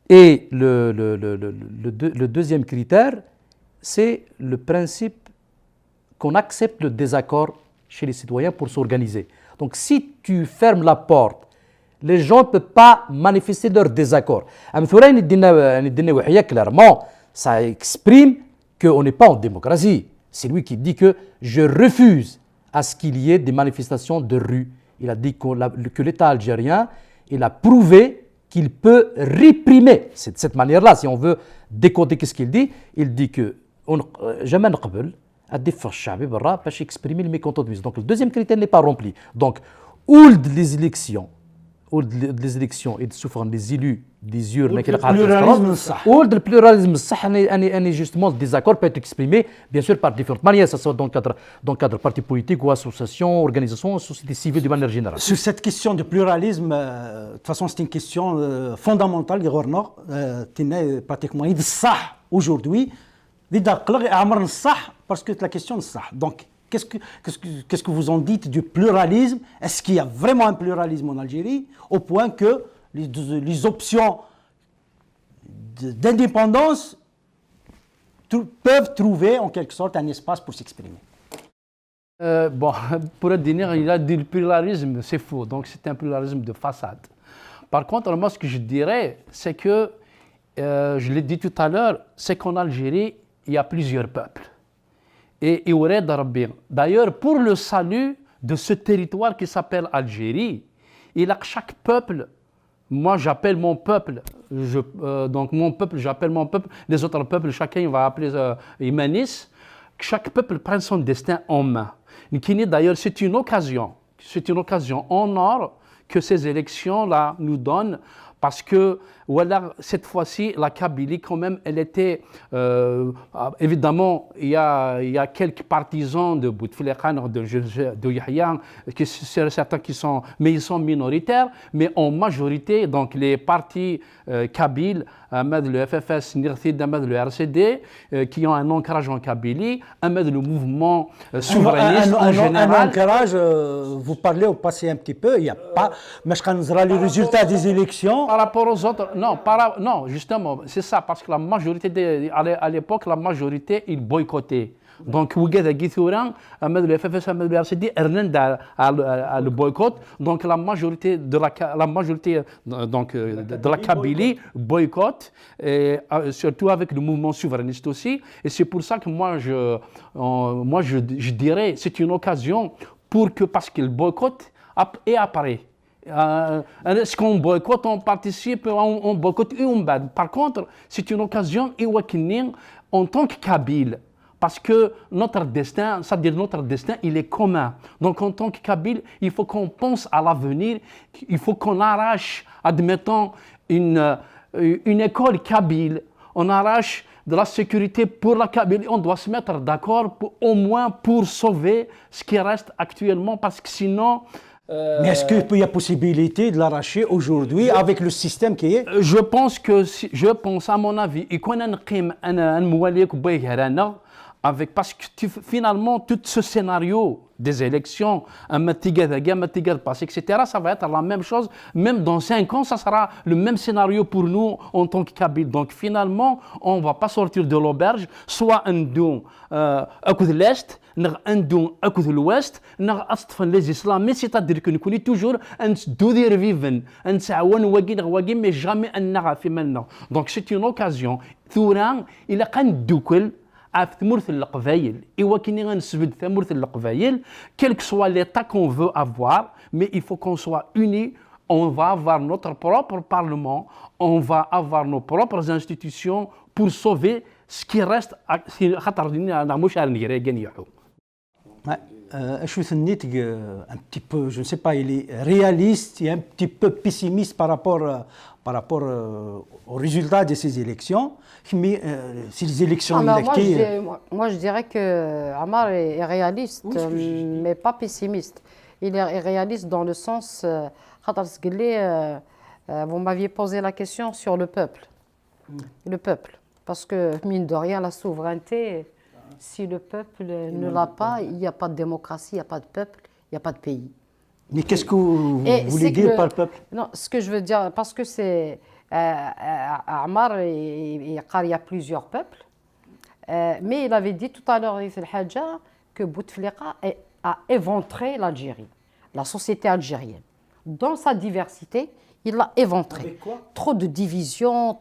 Et le deuxième critère, c'est le principe qu'on accepte le désaccord chez les citoyens pour s'organiser. Donc si tu fermes la porte, les gens ne peuvent pas manifester leur désaccord. Clairement, ça exprime qu'on n'est pas en démocratie. C'est lui qui dit que je refuse à ce qu'il y ait des manifestations de rue. Il a dit que l'État algérien, il a prouvé qu'il peut réprimer. C'est de cette manière-là, si on veut décoder ce qu'il dit, il dit que jamais نقبل الدفاع الشعبي برا باش exprimer le mécontentement. Donc le deuxième critère n'est pas rempli. Donc les élections et de souffrant des élus des urnes le pluralisme الصح. le pluralisme الصح أني justement le désaccord peut être exprimé bien sûr par différentes manières, que ce soit dans le cadre parti politique ou association, organisation, société civile de manière générale. Sur cette question de pluralisme, de toute façon c'est une question fondamentale Gornor, pratiquement il صح aujourd'hui parce que la question est ça. Donc qu'est-ce que vous en dites du pluralisme? Est-ce qu'il y a vraiment un pluralisme en Algérie au point que les options d'indépendance peuvent trouver en quelque sorte un espace pour s'exprimer? Bon, pour dire, il a dit le pluralisme, c'est faux. Donc c'est un pluralisme de façade. Par contre, moi, ce que je dirais, c'est que, je l'ai dit tout à l'heure, c'est qu'en Algérie, il y a plusieurs peuples. Et d'ailleurs, pour le salut de ce territoire qui s'appelle Algérie, il a que chaque peuple, moi j'appelle mon peuple, donc mon peuple, j'appelle mon peuple, les autres peuples, chacun va appeler Imanis, que chaque peuple prenne son destin en main. D'ailleurs, c'est une occasion en or que ces élections-là nous donnent, parce que voilà, cette fois-ci, la Kabylie, quand même, elle était... évidemment, il y a quelques partisans de Bouteflika, de Yahya, certains qui sont... Mais ils sont minoritaires, mais en majorité, donc les partis kabyles, le FFS, Nirthid, le RCD, qui ont un ancrage en Kabylie, le mouvement souverainiste en général. Un ancrage, vous parlez au passé un petit peu, il n'y a pas... Mais je connais les résultats des élections. Par rapport aux autres... Non, justement, c'est ça, parce que la majorité, à l'époque, la majorité, ils boycottaient. Donc, le FFS, le RCD, le boycott. Donc, la majorité de la Kabylie boycotte, et surtout avec le mouvement souverainiste aussi. Et c'est pour ça que moi, je dirais, c'est une occasion parce qu'ils boycottent et après. Est-ce qu'on boycotte, on participe, on boycotte et on bat. Par contre, c'est une occasion en tant que Kabyle, parce que notre destin, c'est-à-dire notre destin, il est commun. Donc en tant que Kabyle, il faut qu'on pense à l'avenir, il faut qu'on arrache, admettons, une école kabyle on arrache de la sécurité pour la Kabylie. On doit se mettre d'accord au moins pour sauver ce qui reste actuellement, parce que sinon... Mais est-ce qu'il y a possibilité de l'arracher aujourd'hui avec le système qui est? Je pense à mon avis, il y a avec, parce que finalement, tout ce scénario des élections, etc., ça va être la même chose. Même dans 5 ans, ça sera le même scénario pour nous en tant que Kabyles. Donc finalement, on ne va pas sortir de l'auberge, soit un don à l'est, un don à l'ouest, les islamistes, c'est-à-dire que nous connaissons toujours un doudir vivant, un mais jamais un maintenant. Donc c'est une occasion. Il a un double. Quel que soit l'état qu'on veut avoir, mais il faut qu'on soit unis. On va avoir notre propre parlement, on va avoir nos propres institutions pour sauver ce qui reste. Un petit peu, je ne sais pas, il est réaliste et un petit peu pessimiste par rapport au résultat de ces élections. Mais ces élections électées... Moi, je dirais que Ammar est réaliste, mais pas pessimiste. Il est réaliste dans le sens... vous m'aviez posé la question sur le peuple. Le peuple. Parce que, mine de rien, la souveraineté... Si le peuple ne l'a pas, il n'y a pas de démocratie, il n'y a pas de peuple, il n'y a pas de pays. Mais qu'est-ce que vous voulez dire par peuple? Non, ce que je veux dire, parce que c'est... Ammar, il y a plusieurs peuples, mais il avait dit tout à l'heure que Bouteflika a éventré l'Algérie, la société algérienne. Dans sa diversité, il l'a éventrée. Avec quoi? Trop de divisions,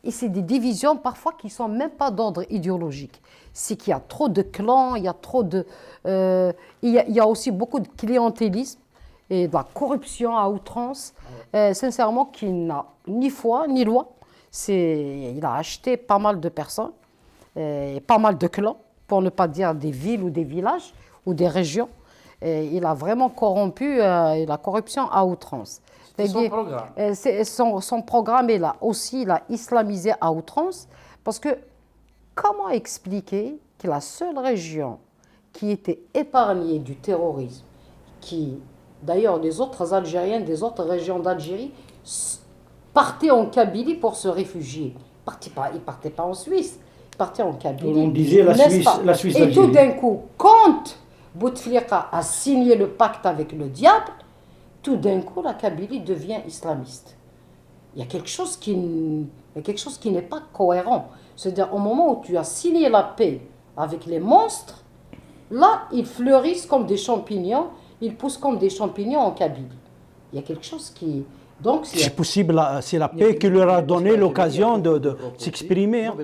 Et c'est des divisions parfois qui ne sont même pas d'ordre idéologique. C'est qu'il y a trop de clans, il y a trop de... il y a aussi beaucoup de clientélisme et de la corruption à outrance, sincèrement, qui n'a ni foi ni loi. Il a acheté pas mal de personnes, et pas mal de clans, pour ne pas dire des villes ou des villages ou des régions. Et il a vraiment corrompu la corruption à outrance. Son programme. Son programme est là. Aussi, il a islamisé à outrance. Parce que, comment expliquer que la seule région qui était épargnée du terrorisme, d'ailleurs, les autres Algériens des autres régions d'Algérie partaient en Kabylie pour se réfugier. Ils ne partaient pas en Suisse, ils partaient en Kabylie. On disait la Suisse Et tout d'un coup, quand Bouteflika a signé le pacte avec le diable, tout d'un coup, la Kabylie devient islamiste. Il y a quelque chose qui n'est pas cohérent. C'est-à-dire, au moment où tu as signé la paix avec les monstres, là, ils fleurissent comme des champignons, ils poussent comme des champignons en Kabylie. Il y a quelque chose qui... Donc, c'est possible, c'est la paix qui leur a donné l'occasion de s'exprimer. Hein.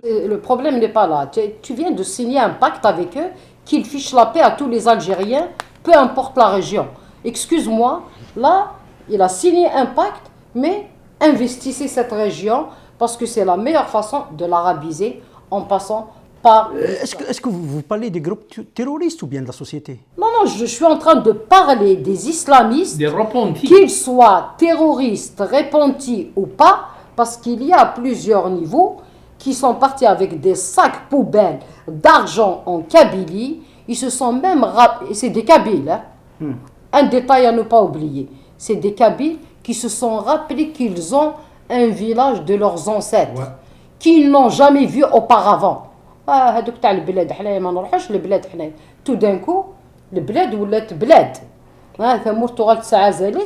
Le problème n'est pas là. Tu viens de signer un pacte avec eux qu'ils fichent la paix à tous les Algériens, peu importe la région. Excuse-moi, là, il a signé un pacte, mais investissez cette région parce que c'est la meilleure façon de l'arabiser en passant par... Est-ce que vous parlez des groupes terroristes ou bien de la société? Non, je suis en train de parler des islamistes, des repentis, qu'ils soient terroristes, repentis ou pas, parce qu'il y a plusieurs niveaux qui sont partis avec des sacs poubelles d'argent en Kabylie. Ils se sont même... C'est des Kabyles, hein. Un détail à ne pas oublier, c'est des Kabyles qui se sont rappelés qu'ils ont un village de leurs ancêtres, qu'ils n'ont jamais vu auparavant. Tout d'un coup, le bled ou le bled.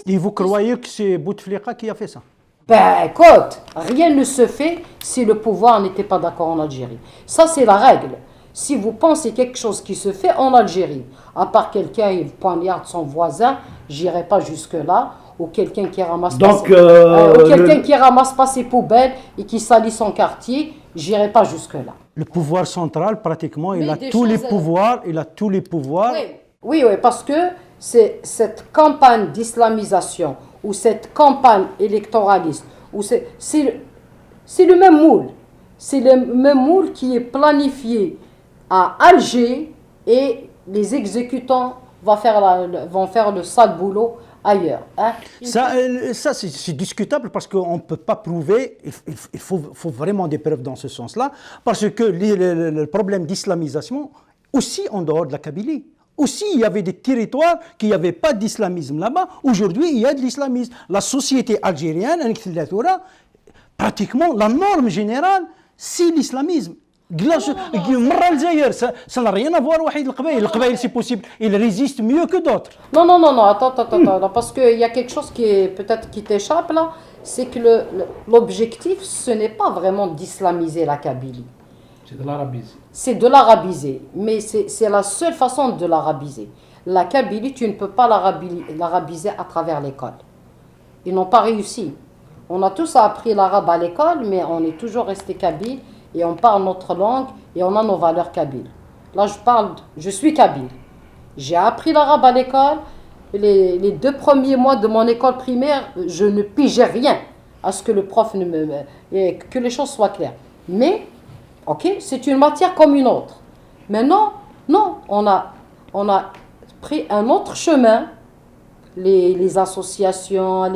Et vous croyez que c'est Bouteflika qui a fait ça? Ben écoute, rien ne se fait si le pouvoir n'était pas d'accord en Algérie. Ça, c'est la règle. Si vous pensez quelque chose qui se fait en Algérie, à part quelqu'un qui poignarde son voisin, j'irai pas jusque-là, ou quelqu'un qui ramasse qui ramasse pas ses poubelles et qui salit son quartier, j'irai pas jusque-là. Le pouvoir central, pratiquement, il a tous les pouvoirs, Oui, parce que c'est cette campagne d'islamisation ou cette campagne électoraliste, c'est le même moule. C'est le même moule qui est planifié à Alger et les exécutants vont faire le sale boulot ailleurs. Hein. Ça c'est discutable parce qu'on ne peut pas prouver, il faut vraiment des preuves dans ce sens-là, parce que le problème d'islamisation, aussi en dehors de la Kabylie, aussi il y avait des territoires qui n'avaient pas d'islamisme là-bas, aujourd'hui il y a de l'islamisme. La société algérienne, pratiquement la norme générale, c'est l'islamisme. Ça n'a rien à voir avec le Qabaïl, c'est possible, il résiste mieux que d'autres. Non, attends, parce qu'il y a quelque chose qui est peut-être qui t'échappe là, c'est que l'objectif, ce n'est pas vraiment d'islamiser la Kabylie. C'est de l'arabiser. C'est de l'arabiser, mais c'est la seule façon de l'arabiser. La Kabylie, tu ne peux pas l'arabiser à travers l'école. Ils n'ont pas réussi. On a tous appris l'arabe à l'école, mais on est toujours resté kabyle et on parle notre langue et on a nos valeurs kabyles. Là, je suis kabyle. J'ai appris l'arabe à l'école. Les 2 premiers mois de mon école primaire, je ne pigeais rien à ce que le prof que les choses soient claires. Mais, ok, c'est une matière comme une autre. Mais non, on a pris un autre chemin. Les associations,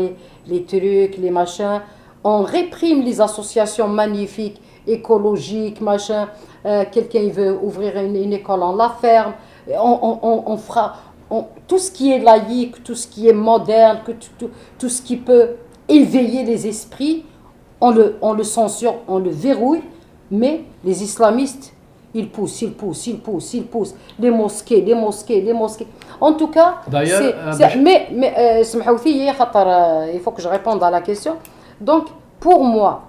les trucs, les machins. On réprime les associations magnifiques, écologiques, machin. Quelqu'un il veut ouvrir une école, on la ferme. On fera tout ce qui est laïque, tout ce qui est moderne, tout ce qui peut éveiller les esprits, on le censure, on le verrouille. Mais les islamistes, ils poussent. Les mosquées. En tout cas, d'ailleurs, mais il faut que je réponde à la question. Donc, pour moi,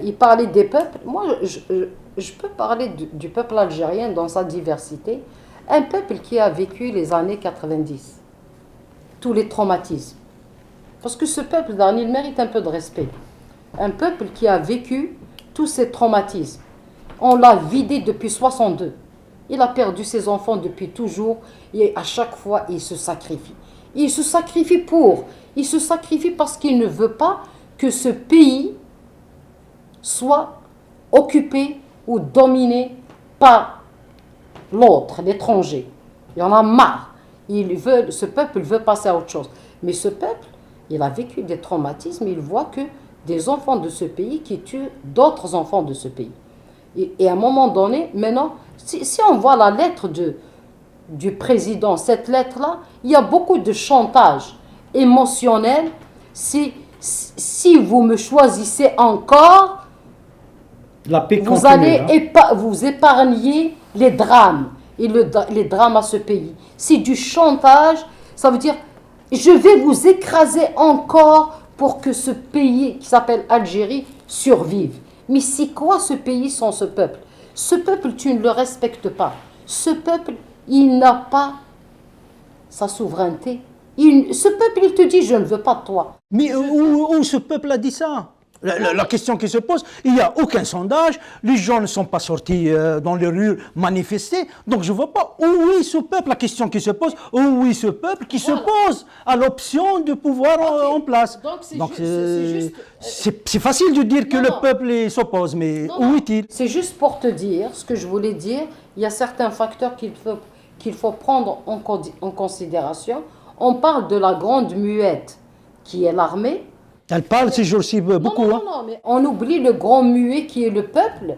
il parlait des peuples. Moi, je peux parler du peuple algérien dans sa diversité. Un peuple qui a vécu les années 90, tous les traumatismes. Parce que ce peuple, il mérite un peu de respect. Un peuple qui a vécu tous ces traumatismes. On l'a vidé depuis 62. Il a perdu ses enfants depuis toujours et à chaque fois, il se sacrifie. Il se sacrifie parce qu'il ne veut pas que ce pays soit occupé ou dominé par l'autre, l'étranger. Il y en a marre. Ce peuple veut passer à autre chose. Mais ce peuple, il a vécu des traumatismes. Il voit que des enfants de ce pays qui tuent d'autres enfants de ce pays. Et à un moment donné, maintenant, si on voit la lettre du président, cette lettre-là, il y a beaucoup de chantage émotionnel. Si vous me choisissez encore, vous allez vous épargner les drames et les drames à ce pays. C'est du chantage, ça veut dire je vais vous écraser encore pour que ce pays qui s'appelle Algérie survive. Mais c'est quoi ce pays sans ce peuple? Ce peuple, tu ne le respectes pas. Ce peuple, il n'a pas sa souveraineté. Ce peuple, il te dit, je ne veux pas de toi. Mais où ce peuple a dit ça? La question qui se pose, il n'y a aucun sondage, les gens ne sont pas sortis dans les rues manifester, donc je ne vois pas où est ce peuple, la question qui se pose, où est ce peuple qui se pose à l'option de pouvoir en place. Donc c'est facile de dire que le peuple s'oppose, mais où est-il? C'est juste pour te dire, ce que je voulais dire, il y a certains facteurs qu'il faut prendre en considération. On parle de la grande muette qui est l'armée. Elle parle ces jours-ci beaucoup. Non, mais on oublie le grand muet qui est le peuple.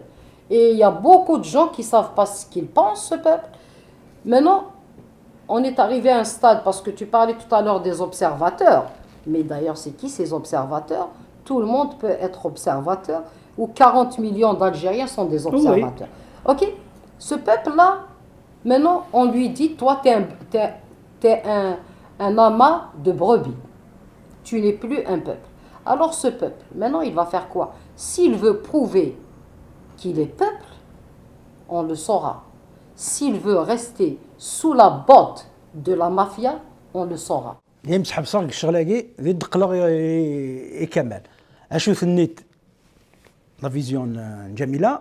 Et il y a beaucoup de gens qui ne savent pas ce qu'ils pensent, ce peuple. Maintenant, on est arrivé à un stade, parce que tu parlais tout à l'heure des observateurs. Mais d'ailleurs, c'est qui ces observateurs? Tout le monde peut être observateur. Ou 40 millions d'Algériens sont des observateurs. Oui. Ok? Ce peuple-là, maintenant, on lui dit, toi, t'es un amas de brebis. Tu n'es plus un peuple. Alors ce peuple, maintenant il va faire quoi? S'il veut prouver qu'il est peuple, on le saura. S'il veut rester sous la botte de la mafia, on le saura. يمسح بصرك الشغلاقي ذي الدقلق يكمل اشوف النت لا فيزيون جميله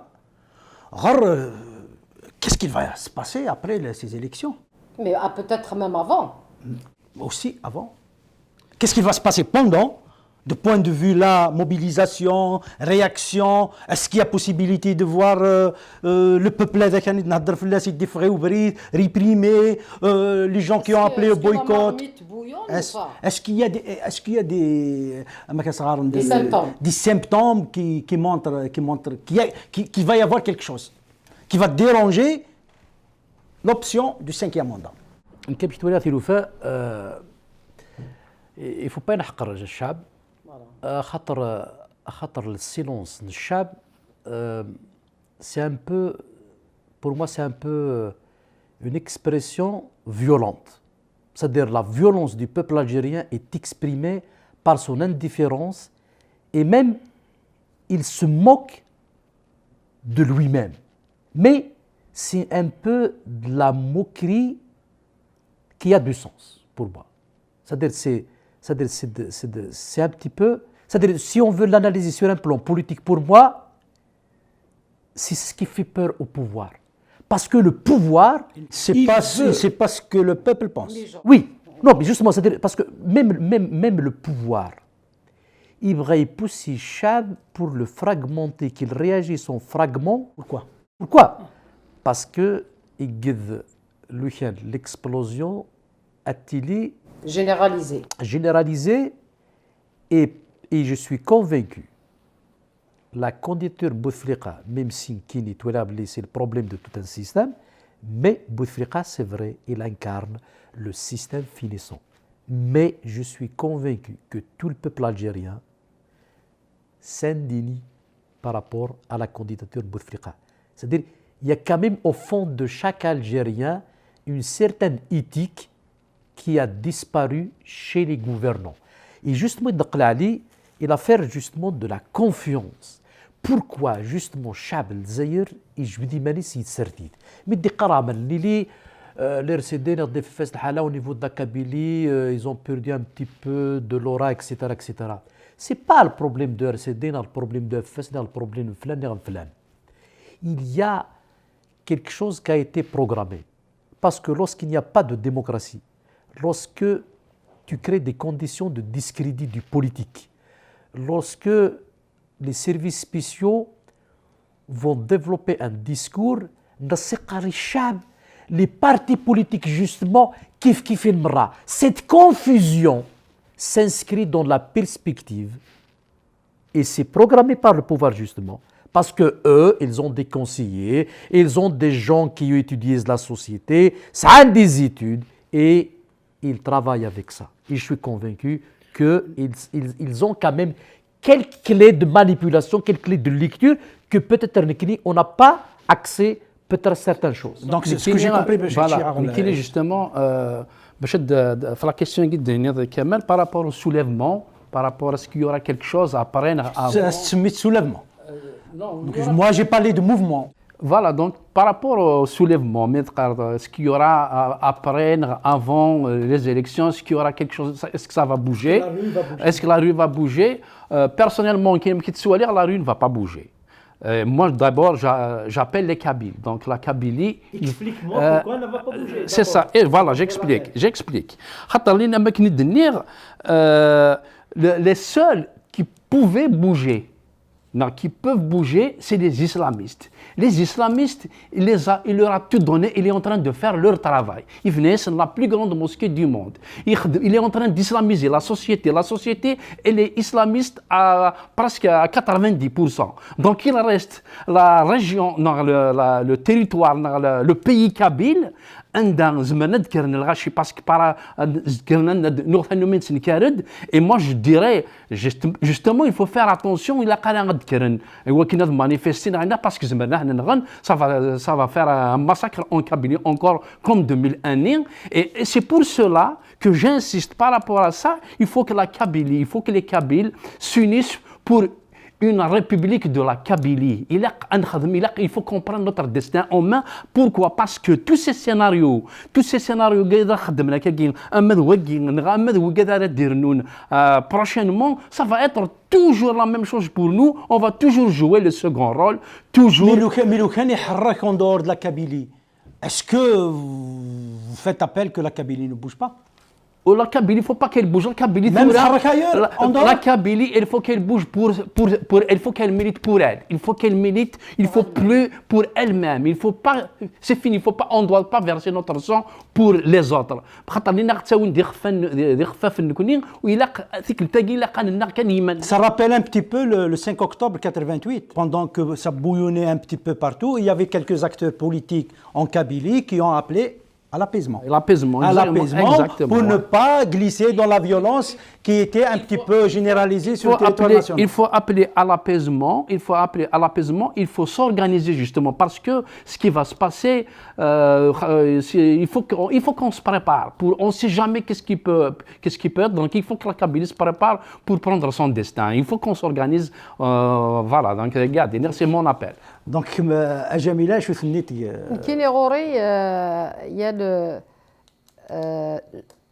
غير qu'est-ce qu'il va se passer après ces élections? Mais peut-être même avant. Aussi avant. Qu'est-ce qui va se passer pendant de point de vue là, mobilisation, réaction, est-ce qu'il y a possibilité de voir le peuple réprimé, les gens qui ont appelé au boycott? Est-ce qu'il y a des symptômes qui montrent qu'il va y avoir quelque chose qui va déranger l'option du 5e mandat? il ne faut pas نحقر الشعب خاطر السيلونس للشعب c'est un peu pour moi c'est un peu une expression violente, c'est-à-dire la violence du peuple algérien est exprimée par son indifférence et même il se moque de lui-même, mais c'est un peu de la moquerie qui a du sens pour moi, c'est-à-dire c'est un petit peu, c'est-à-dire si on veut l'analyser sur un plan politique, pour moi, c'est ce qui fait peur au pouvoir. Parce que le pouvoir, c'est pas ce que le peuple pense. Oui, non, mais justement, c'est-à-dire parce que même le pouvoir, il va y pousser Chab pour le fragmenter, qu'il réagisse en fragments. Pourquoi? Parce que l'explosion a-t-il généralisé et je suis convaincu la candidature Bouteflika, même si Kini Touelabli c'est le problème de tout un système, mais Bouteflika c'est vrai, il incarne le système finissant. Mais je suis convaincu que tout le peuple algérien s'indigne par rapport à la candidature Bouteflika. C'est-à-dire, il y a quand même au fond de chaque Algérien une certaine éthique qui a disparu chez les gouvernants. Et justement, il a fait justement de la confiance. Pourquoi justement Chab el-Zahir, et je me dis, mais c'est certain. Mais des caramels, les RCD, au niveau de la Kabylie, ils ont perdu un petit peu de l'aura, etc. etc. Ce n'est pas le problème de RCD, le problème de FS, le problème de flan. Il y a quelque chose qui a été programmé. Parce que lorsqu'il n'y a pas de démocratie, lorsque tu crées des conditions de discrédit du politique, lorsque les services spéciaux vont développer un discours, les partis politiques justement, cette confusion s'inscrit dans la perspective et c'est programmé par le pouvoir justement, parce que eux, ils ont des conseillers, ils ont des gens qui étudient la société, ça a des études et ils travaillent avec ça. Et je suis convaincu qu'ils ont quand même quelques clés de manipulation, quelques clés de lecture que peut-être on n'a pas accès peut-être à certaines choses. Donc c'est ce que j'ai compris. Voilà, justement, la question de Kamal par rapport au soulèvement, par rapport à ce qu'il y aura quelque chose à apprendre avant. C'est soulèvement. Moi j'ai parlé de mouvement. Voilà, donc par rapport au soulèvement, est-ce qu'il y aura à apprendre avant les élections, est-ce qu'il y aura quelque chose, est-ce que ça va bouger? Est-ce que la rue va bouger? Personnellement, la rue ne va pas bouger. Moi, d'abord, j'appelle les Kabyles. Donc, la Kabylie. Explique-moi pourquoi elle ne va pas bouger. C'est ça. Et voilà, j'explique. Les seuls qui pouvaient bouger, qui peuvent bouger, c'est les islamistes. Les islamistes, il leur a tout donné, il est en train de faire leur travail. Il venait, c'est la plus grande mosquée du monde. Il est en train d'islamiser la société. La société, elle est islamiste à presque à 90%. Donc il reste la région, le territoire, le pays kabyle, et moi je dirais justement il faut faire attention il a manifester parce que ça va faire un massacre en Kabylie encore comme 2001 et c'est pour cela que j'insiste par rapport à ça. Il faut que la Kabylie, il faut que les Kabyles s'unissent pour une république de la Kabylie. Il faut comprendre notre destin en main. Pourquoi? Parce que tous ces scénarios, prochainement, ça va être toujours la même chose pour nous. On va toujours jouer le second rôle. Toujours. Mais en dehors de la Kabylie, est-ce que vous faites appel que la Kabylie ne bouge pas? La Kabylie, il ne faut pas qu'elle bouge. La Kabylie, Même ailleurs, en dehors. la Kabylie, il faut qu'elle bouge il faut qu'elle milite pour elle. Il faut qu'elle milite, il faut plus pour elle-même. Il faut pas, c'est fini, on ne doit pas verser notre sang pour les autres. Ça rappelle un petit peu le 5 octobre 88, pendant que ça bouillonnait un petit peu partout. Il y avait quelques acteurs politiques en Kabylie qui ont appelé à l'apaisement. L'apaisement, Exactement, pour ne pas glisser dans la violence qui était un petit peu généralisée sur le territoire national. Il faut appeler à l'apaisement, il faut s'organiser justement, parce que ce qui va se passer, il faut qu'on se prépare. On ne sait jamais qu'est-ce qui peut être, donc il faut que la Kabylie se prépare pour prendre son destin. Il faut qu'on s'organise, voilà, donc regardez, c'est mon appel. Donc, Jamila, je suis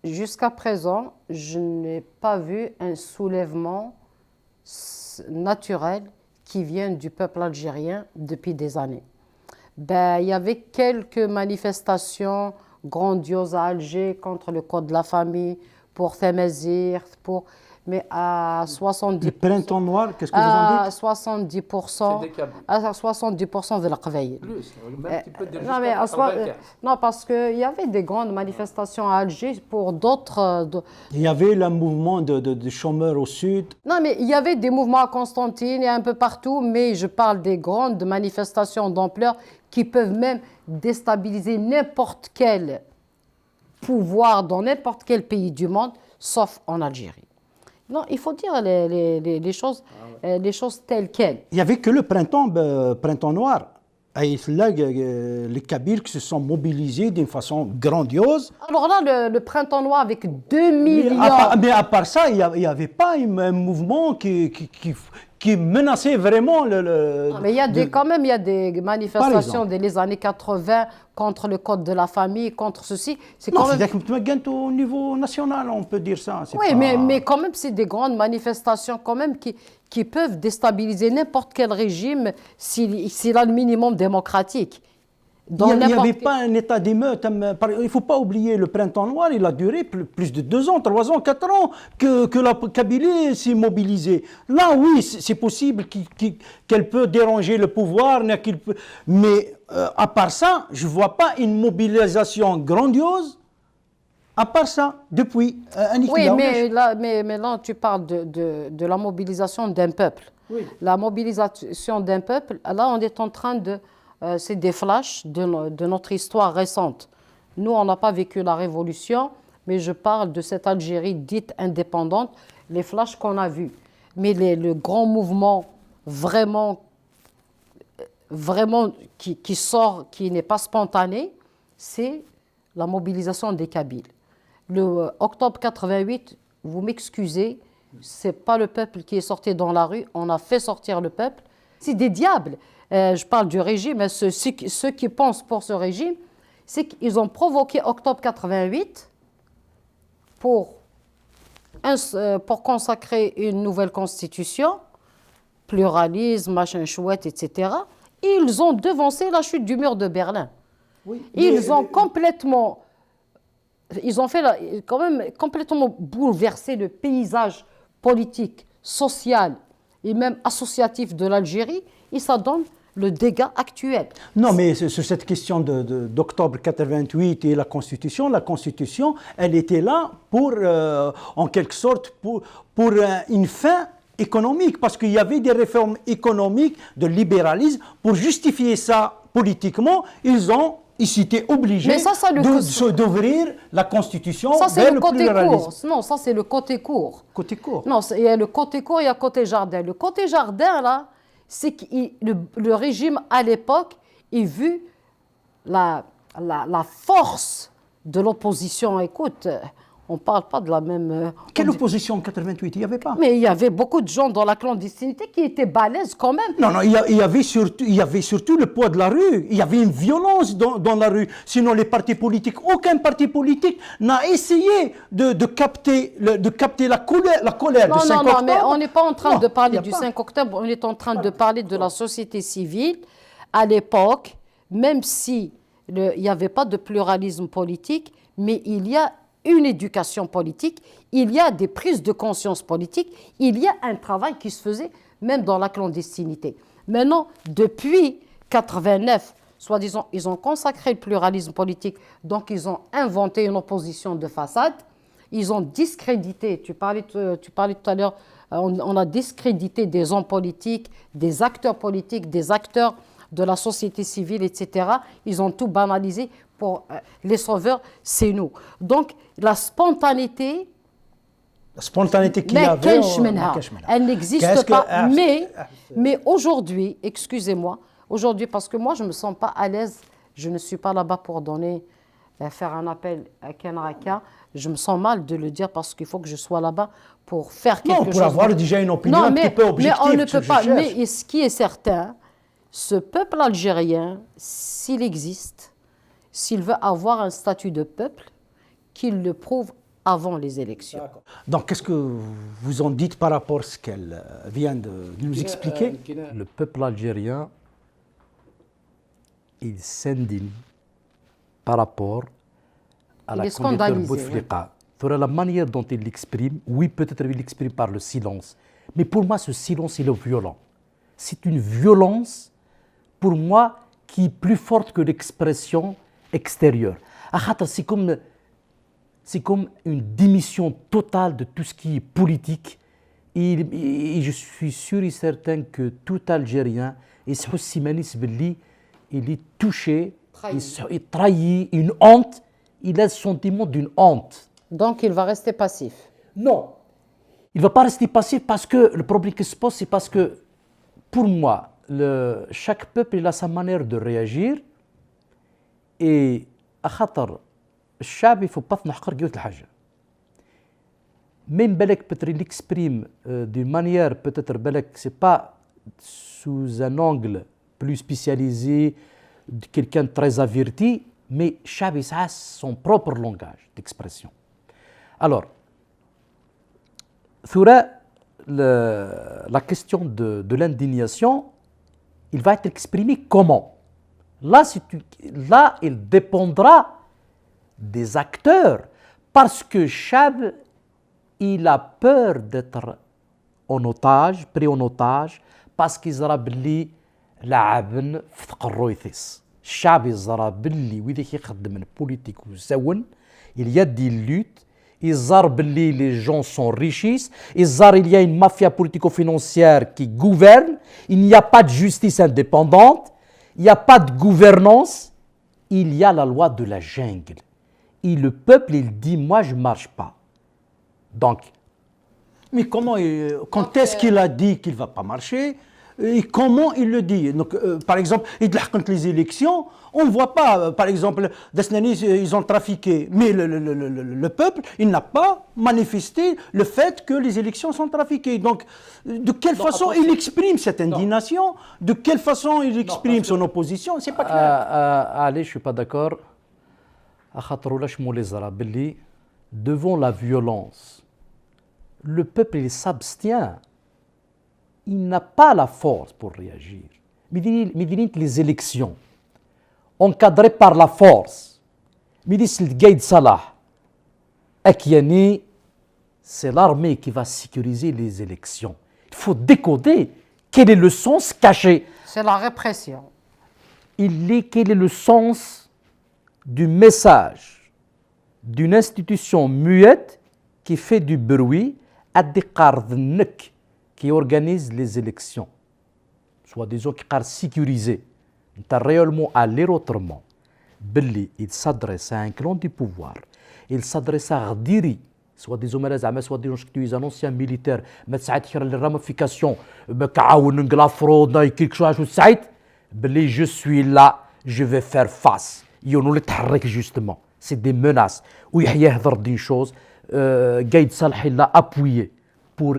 jusqu'à présent, je n'ai pas vu un soulèvement naturel qui vient du peuple algérien depuis des années. Ben, il y avait quelques manifestations grandioses à Alger contre le code de la famille, pour Temazir, mais à 70%. Le printemps noir, qu'est-ce que vous en dites? 70%. À 70% de la Qbaïl. Non, parce qu'il y avait des grandes manifestations à Alger pour d'autres. Il y avait le mouvement de chômeurs au sud. Non, mais il y avait des mouvements à Constantine et un peu partout, mais je parle des grandes manifestations d'ampleur qui peuvent même déstabiliser n'importe quel pouvoir dans n'importe quel pays du monde, sauf en Algérie. Non, il faut dire les choses telles quelles. Il n'y avait que le printemps noir. Et là, les Kabyles qui se sont mobilisés d'une façon grandiose. Alors là, le printemps noir avec 2 millions... Mais à part ça, il n'y avait pas un mouvement qui menaçait vraiment Non, mais il y a des manifestations des années 80 contre le code de la famille, contre ceci. C'est au niveau national, on peut dire ça. Oui, pas... mais quand même, c'est des grandes manifestations quand même qui peuvent déstabiliser n'importe quel régime s'il a le minimum démocratique. Il n'y avait pas un état d'émeute. Il ne faut pas oublier le printemps noir, il a duré plus de 2 ans, 3 ans, 4 ans que la Kabylie s'est mobilisée. Là, oui, c'est possible qu'elle peut déranger le pouvoir, mais à part ça, je ne vois pas une mobilisation grandiose. À part ça, depuis Oui, mais là, tu parles de la mobilisation d'un peuple. Oui. La mobilisation d'un peuple, là, on est en train de... c'est des flashs de notre histoire récente. Nous, on n'a pas vécu la révolution, mais je parle de cette Algérie dite indépendante, les flashs qu'on a vus. Mais le grand mouvement vraiment qui sort, qui n'est pas spontané, c'est la mobilisation des Kabyles. Le octobre 88, vous m'excusez, ce n'est pas le peuple qui est sorti dans la rue, on a fait sortir le peuple. C'est des diables. Je parle du régime, mais ceux qui pensent pour ce régime, c'est qu'ils ont provoqué octobre 88 pour consacrer une nouvelle constitution, pluralisme, machin chouette, etc. Et ils ont devancé la chute du mur de Berlin. Oui, ils ont complètement bouleversé le paysage politique, social et même associatif de l'Algérie, et ça donne le dégât actuel. Non, mais sur cette question d'octobre 88 et la Constitution, elle était là pour, en quelque sorte, pour une fin économique, parce qu'il y avait des réformes économiques, de libéralisme. Pour justifier ça politiquement, ils étaient obligés d'ouvrir la Constitution vers le pluralisme. Non, ça c'est le côté court. Côté court. Non, il y a le côté court, il y a le côté jardin. Le côté jardin, là, c'est que le régime, à l'époque, il vu la force de l'opposition. Écoute, on ne parle pas de la même... Quelle opposition en 88? Il n'y avait pas. Mais il y avait beaucoup de gens dans la clandestinité qui étaient balèzes quand même. Non, il y avait surtout le poids de la rue. Il y avait une violence dans la rue. Sinon, les partis politiques, aucun parti politique n'a essayé de capter la colère du 5 octobre. Non, mais on n'est pas en train de parler du 5 octobre, on est en train de parler de la société civile. À l'époque, même si il n'y avait pas de pluralisme politique, mais il y a une éducation politique, il y a des prises de conscience politiques, il y a un travail qui se faisait même dans la clandestinité. Maintenant, depuis 89, soi-disant, ils ont consacré le pluralisme politique, donc ils ont inventé une opposition de façade, ils ont discrédité, tu parlais tout à l'heure, on a discrédité des hommes politiques, des acteurs de la société civile, etc. Ils ont tout banalisé pour les sauveurs, c'est nous. Donc, la spontanéité qu'il y avait, elle n'existe pas. Mais aujourd'hui, excusez-moi, aujourd'hui, parce que moi, je ne me sens pas à l'aise, je ne suis pas là-bas pour faire un appel à Ken Raka. Je me sens mal de le dire parce qu'il faut que je sois là-bas pour faire quelque chose. Pour avoir déjà une opinion un petit peu objective. Mais on ne peut pas. Mais ce qui est certain, ce peuple algérien, s'il existe, s'il veut avoir un statut de peuple, qu'il le prouve avant les élections. Donc, qu'est-ce que vous en dites par rapport à ce qu'elle vient de nous expliquer? Le peuple algérien, il s'indigne par rapport à la candidature Bouteflika. Sur la manière dont il l'exprime, oui, peut-être il l'exprime par le silence. Mais pour moi, ce silence, il est violent. C'est une violence, pour moi, qui est plus forte que l'expression extérieure. C'est comme une démission totale de tout ce qui est politique. Et je suis sûr et certain que tout Algérien, il est touché, il trahit, une honte. Il a le sentiment d'une honte. Donc il va rester passif? Non. Il ne va pas rester passif parce que le problème qui se pose, c'est parce que, pour moi, chaque peuple il a sa manière de réagir. Et à خاطر الشعب il ne faut pas تنحقر قوة الحاجة. Même Belek peut-être il exprime d'une manière peut-être Belek c'est pas sous un angle plus spécialisé de quelqu'un de très averti, mais chaque a son propre langage d'expression. Alors, sur la question de l'indignation, il va être exprimé comment? Là, il dépendra des acteurs, parce que Chab, il a peur d'être en otage, pris en otage, parce qu'il a باللي لعبن في تقرويثيس. الشعب يزرى باللي ويديك يخدم البوليتيك وزون il y a des luttes, يزار باللي les gens sont riches, يزار il y a une mafia politico-financière qui gouverne, il n'y a pas de justice indépendante, il n'y a pas de gouvernance, il y a la loi de la jungle. Et le peuple, il dit, moi je ne marche pas. Donc, mais comment, quand est-ce qu'il a dit qu'il ne va pas marcher? Et comment il le dit? Donc, par exemple, les élections, on ne voit pas, par exemple, Desnani, ils ont trafiqué, mais le peuple, il n'a pas manifesté le fait que les élections sont trafiquées. Donc, de quelle façon il exprime cette indignation? De quelle façon il exprime son opposition? C'est pas clair. Allez, je ne suis pas d'accord. Devant la violence, le peuple, il s'abstient. Il n'a pas la force pour réagir. Mais les élections, encadrées par la force, mais le Gaïd Salah, Akiani, c'est l'armée qui va sécuriser les élections. Il faut décoder quel est le sens caché. C'est la répression. Quel est le sens du message d'une institution muette qui fait du bruit à des cardinaux qui organise les élections, soit disons qui sont sécurisés, il réellement aller autrement. Belli, il s'adresse à un clan du pouvoir, il s'adresse à Rdiri, soit disons soit disons que tu es un ancien militaire, mais ça a les ramifications, la fraude, quelque chose, Belli, je suis là, je vais faire face. Ils ont le tarek justement, c'est des menaces. Où il y a des choses, Gaïd Salah l'a appuyé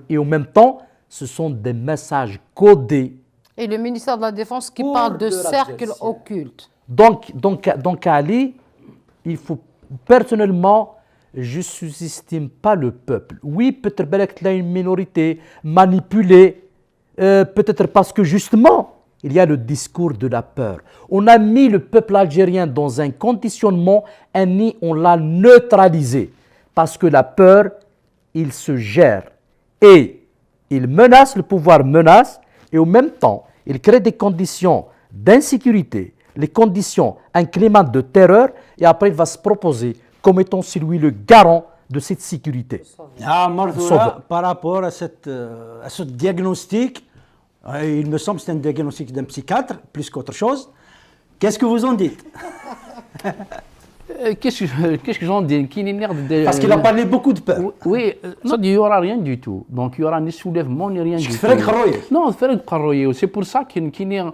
et en même temps, ce sont des messages codés. Et le ministère de la Défense qui parle de cercle occulte. Donc Ali, il faut personnellement, je ne sous-estime pas le peuple. Oui, peut-être qu'il y a une minorité manipulée, peut-être parce que justement, il y a le discours de la peur. On a mis le peuple algérien dans un conditionnement, on l'a neutralisé. parce que la peur, il se gère. Et il menace, le pouvoir menace, et en même temps, il crée des conditions d'insécurité, les conditions, un climat de terreur, et après il va se proposer comme étant celui le garant de cette sécurité. Ah, Mardoura, par rapport à ce diagnostic, il me semble que c'est un diagnostic d'un psychiatre plus qu'autre chose. Qu'est-ce que vous en dites? Qu'est-ce que j'en dis? Parce qu'il a parlé beaucoup de peur. Oui, il n'y aura rien du tout. Donc il y aura ni soulèvement ni rien du tout. Non, c'est pour ça qu'il y a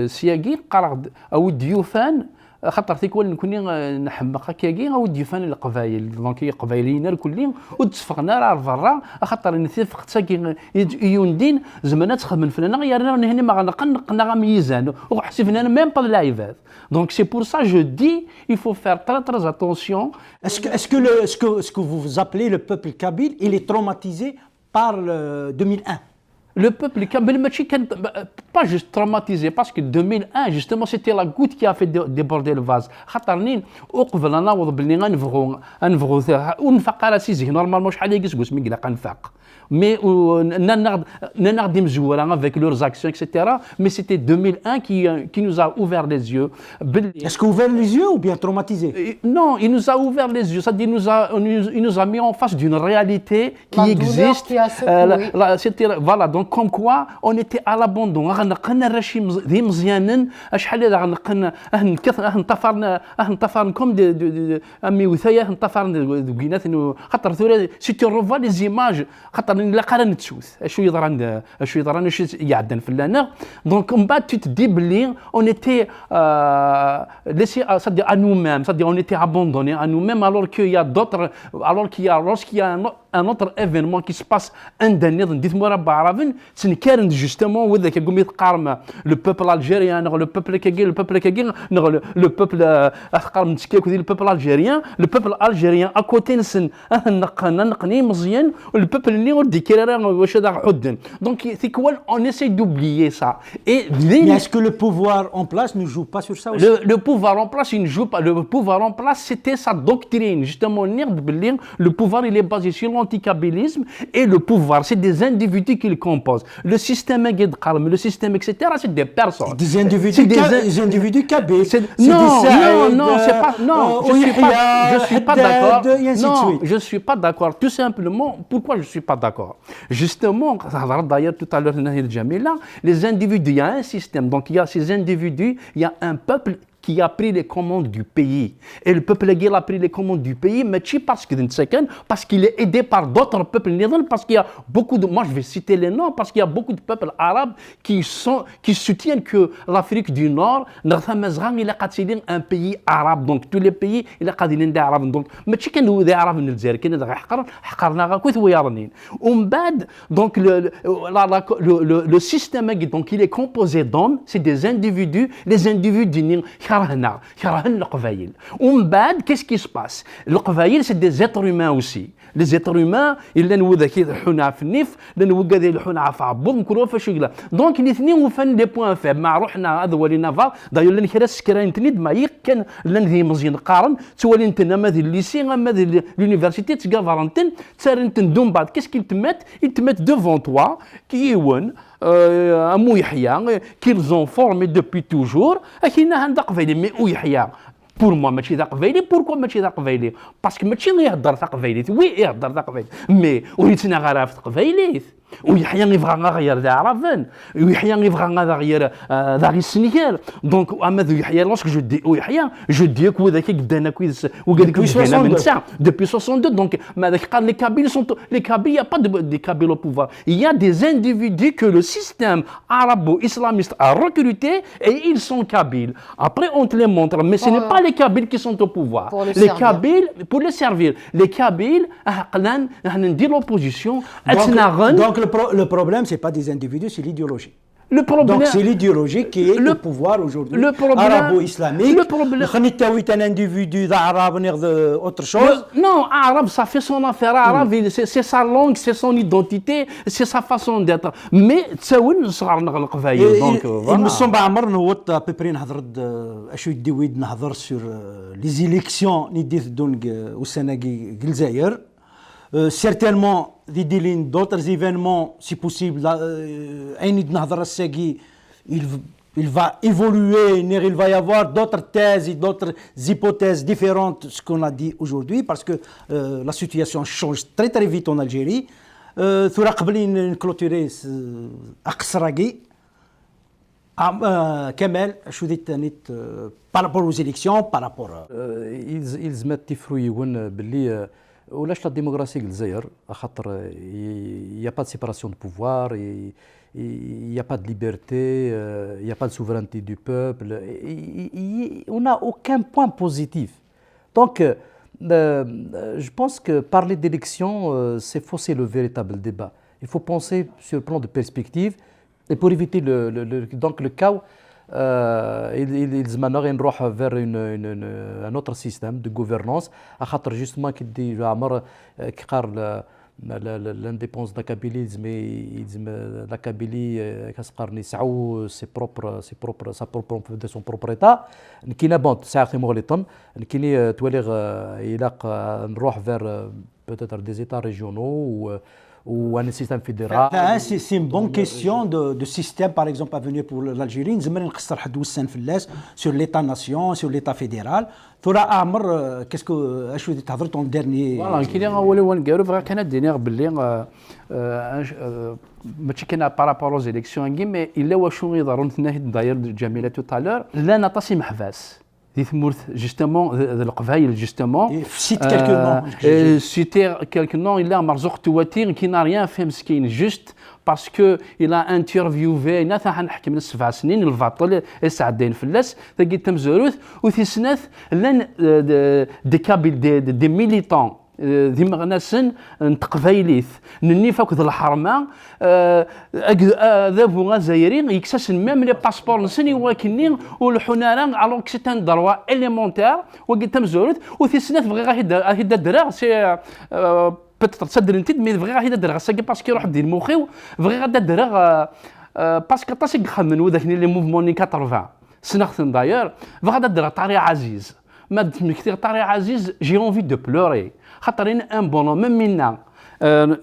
سياقي قرا او الديوفان خاطر تيكون نكوني نحمق هكاكي او الديوفان القبايل دونك قبايليين الكلين وتفقنا راه الفرا خاطر نثفق تاكي يوندين زمانات تخدم فلان غير هنا ما غنقنا ميزان وحسي فلان ميم با العباد. Donc c'est pour ça que je dis il faut faire très attention. Est-ce que vous appelez le peuple kabyle, il est traumatisé par le 2001? Le peuple kabyle, pas juste traumatisé, parce que 2001, justement, c'était la goutte qui a fait déborder le vase. خاطرني وقبل نوض باللي غنفغو ونفق على سيزيه نورمالمون شحال يقصقص من قلق نفاق. Mais avec leurs actions, etc. Mais c'était 2001 qui nous a ouvert les yeux. Est-ce qu'il a ouvert les yeux ou bien traumatisé? Non, il nous a ouvert les yeux. C'est-à-dire il nous a mis en face d'une réalité qui existe. Voilà, donc comme quoi on était à l'abandon. Si tu revois les images, لا قرا نتشوث اشو يضران اشو يعدن في اللانغ دونك من بعد tu te dis بلي on était laissé c'est-à-dire à nous-mêmes, c'est-à-dire on était abandonnés à nous-mêmes alors qu'il y a d'autres, lorsqu'il y a un autre événement qui se passe عندنا ديت مربع عربي تنكرن justement وذاك يقوم يتقارن le peuple algérien le peuple كاكي le peuple اثقارن تكاك le peuple algérien à côté نسن نقني مزيان le peuple اللي وديكيرا واش هذا حدن donc c'est quoi on essaie d'oublier ça et mais est-ce que le pouvoir en place ne joue pas sur ça aussi? Le pouvoir en place il ne joue pas. Le pouvoir en place c'était sa doctrine justement le pouvoir il est basé sur l'anticabylisme et le pouvoir c'est des individus qui le composent. Le système le système etc c'est des personnes. Des individus kabyles. Non, c'est pas. Non, je suis pas d'accord. Non, je suis pas d'accord. Tout simplement, pourquoi je suis pas d'accord? Justement, d'ailleurs tout à l'heure les individus, il y a un système. Donc il y a ces individus, il y a un peuple qui a pris les commandes du pays. Et le peuple qui a pris les commandes du pays, mais parce qu'il est aidé par d'autres peuples, parce qu'il y a beaucoup de... Moi, je vais citer les noms, parce qu'il y a beaucoup de peuples arabes qui soutiennent que l'Afrique du Nord, il est un pays arabe. Donc, tous les pays, il est des arabes. Donc, mais tu sais des arabes, donc, le système, donc, il est composé d'hommes, c'est des individus, les individus كرهن القبائل ومن بعد qu'est-ce qui se passe القبائل c'est des êtres humains aussi les êtres humains الا نوذا كيحونا في النيف لنو قاعد يحونا في عبود نكونوا في شغله دونك الاثنين وفن لي بوين فيب مع روحنا هذا ولي نافا داير لن كرا سكران تنيد ما يكن لن ذي مزيان قارن تولي انت ماذا الليسي ماذا l'université تقافرنتن تسارنتن دوم بعد qu'est-ce qu'il te met devant toi qui يون أمو يحيى qu'ils ont formé depuis toujours أكيد هذا قبيلي مي ويحيى pour moi ماشي ذا قبيلي pourquoi ماشي ذا قبيلي باسكو ماشي يهضر ذا قبيلي وي يهضر ذا قبيلي مي وريتنا غير في قبيلي ويحيى يبغى غير ذا عرفن ويحيى يبغى غير ذا غير سنيكال دونك اما ذو يحيى لوسك جو دي ويحيى جو دي كو ذاك قدانا كويس وقال لك هنا من ساعه depuis 62 donc ما ذاك قال les Kabyles sont les Kabyles il y a pas de Kabyles au pouvoir il y a des individus que le système arabo-islamiste a recrutés et ils sont Kabyles après on te les montre mais ce n'est pas les Kabyles qui sont au pouvoir les Kabyles pour les servir les Kabyles ندير l'opposition donc le problème, ce n'est pas des individus, c'est l'idéologie. Le problème. Donc c'est l'idéologie qui est au pouvoir aujourd'hui. Le problème. Arabo-islamique. Le problème. Un individu d'arabe, autre chose. Non, arabe, ça fait son affaire. Arabe, c'est sa langue, c'est son identité, c'est sa façon d'être. Mais تساوي صغارنا القبايل. Donc voilà. المصون بعمر نوض ابيبري نهضر اشو يدي ويد نهضر سور لي زيليكسيون ندير دونك والسناقي الجزائر. Certainement, d'autres événements, si possible, il va évoluer, il va y avoir d'autres thèses et d'autres hypothèses différentes de ce qu'on a dit aujourd'hui, parce que la situation change très très vite en Algérie. ثورة قبل نكلوتوري أقصراقي كمال شو دي تانيت بارابور aux élections بارابور يلزم تفرويون باللي ولاش لا ديموغراسي الجزائر خاطر يا با سيباراسيون دو بوفوار il n'y a pas de liberté, il n'y a pas de souveraineté du peuple, on n'a aucun point positif. Donc, je pense que parler d'élection, c'est fausser le véritable débat. Il faut penser sur le plan de perspective, et pour éviter donc le chaos, ils m'auraient vers un autre système de gouvernance, justement qui dit l'indépendance de la Kabylie, la Kabylie ses propres son propre état. Qui n'a bon, c'est مغلطا. Qui n'est vers peut-être des états régionaux ou un système fédéral. C'est une bonne question de système, par exemple, à venir pour l'Algérie. Nous avons sur l'État-nation, sur l'État fédéral. Qu'est-ce que tu as dit ton dernier? Voilà, qui est en Wallon Garouf, qui a dernier Berlin, par rapport aux élections, mais il est où je suis d'ailleurs de Jamila tout à l'heure. Là, n'a pas si mahvas. Justement, justement. Cite quelques noms. Citer quelques noms, il a Marzouk Touatir qui n'a rien fait, juste parce qu'il a interviewé, il a fait من 7 سنين الفاطل السعدين فلاس تلقى تمزروث وفي سنة لان دي ميليتون ذي مغناسن نتقبايليث نني فاك ذا الحرمة ذابو غازايرين يكساسن ميم لي باسبور نسني ولكني والحنارا الوغ كسي تان دروا اليمونتير وقلت تمزروث وفي سنة بغي غاهي دراغ سي peut-être تصدر انت مي بغي غاهي دراغ ساكي باسكو يروح دير مخيو بغي غادا دراغ باسكو طاسي خمن وذاك لي موفمون ني 80 سنختن داير بغي غادا دراغ طارق عزيز ما كثير طارق عزيز جي اونفي دو بلوري خاطرين ان بونhomme منا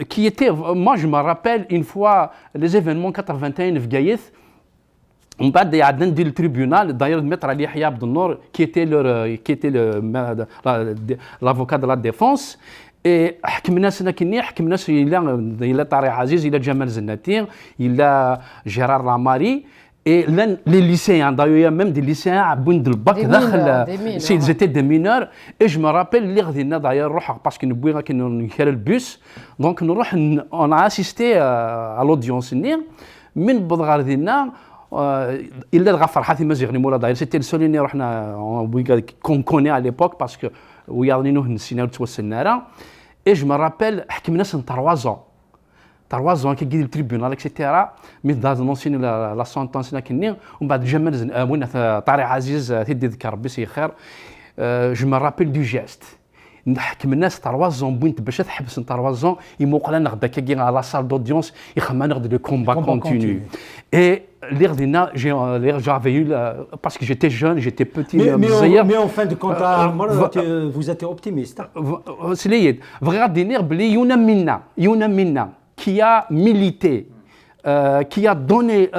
qui était, moi je me rappelle une fois les événements 81 في Gaïth. On parle du tribunal, d'ailleurs, de maître Ali Yahya Abdelnour, qui était l'avocat de la défense. Et il a Tariq Aziz, il a Jamal Zennatir, il a Gérard Lamari. Et les lycéens, d'ailleurs, il y a même des lycéens à Bound del Bac, ils étaient des mineurs. Et je me rappelle, d'ailleurs, parce que nous avons le bus, donc on a assisté à l'audience. من بضغار دينا الا الغفر حاتي مزيغني مولا داير سيتي السول اللي رحنا كون كوني على ليبوك باسكو وياضنينو نسينا توسلنا راه اي جو مي رابيل حكمنا سن 3 ans كي جي التريبيونال اكسيتيرا مي داز نونسيني لا سونتونس كني ومن بعد جمال وين طارق عزيز تيدي ذكر ربي سي خير جو مي رابيل دو جيست نحكم الناس 3 ans بوينت باش تحبس 3 ans يموق لنا غدا كي على لا سال دوديونس يخما نغد لو كومبا كونتينيو اي اللي غدينا j'avais eu parce que j'étais jeune, j'étais petit mais en fin de compte vous êtes optimiste. سليد بغي غادي نير بلي يونا منا qui a milité qui a donné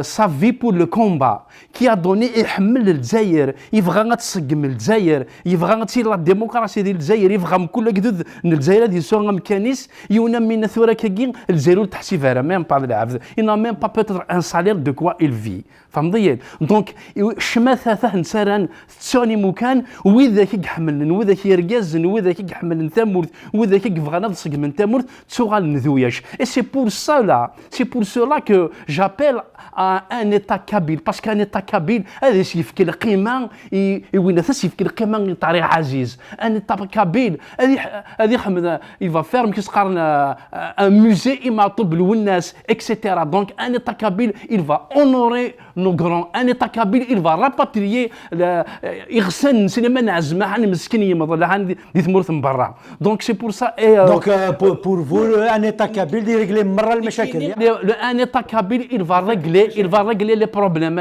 sa vie pour le combat, qui a donné يحمل الجزائر يبغى غتسقم الجزائر يبغى غتصير لا ديموقراسي ديال الجزائر يبغى كل كذا الجزائر هذه سوغا مكانيس يونا من ثوره كاين الجزائر تحسيفها ميم با العبد il n'a même pas peut-être un salaire de quoi il vit فهمتي دونك شماثه نسران تسوني مكان وذاك يحمل وذاك يرقز وذاك يحمل ثمورت وذاك يبغى نضسق من ثمورت تسوغا النذوياش et c'est pour ça là C'est pour cela que j'appelle à un État kabyle, parce qu'un État kabyle, هذا يفك القيمة وين يفك القيمة بطريقة عزيز. Un État kabyle, il va faire un musée يماطب الناس, etc. Donc un État kabyle, il va honorer nos grands. Un État kabyle, il va rapatrier يغسن سينما نعزمة عن مسكينية مظلة عن دي ثمورث من برا. Donc c'est pour ça. Donc pour vous, un État kabyle دي régler مرة المشاكل. Un État kabyle, il va régler les problèmes.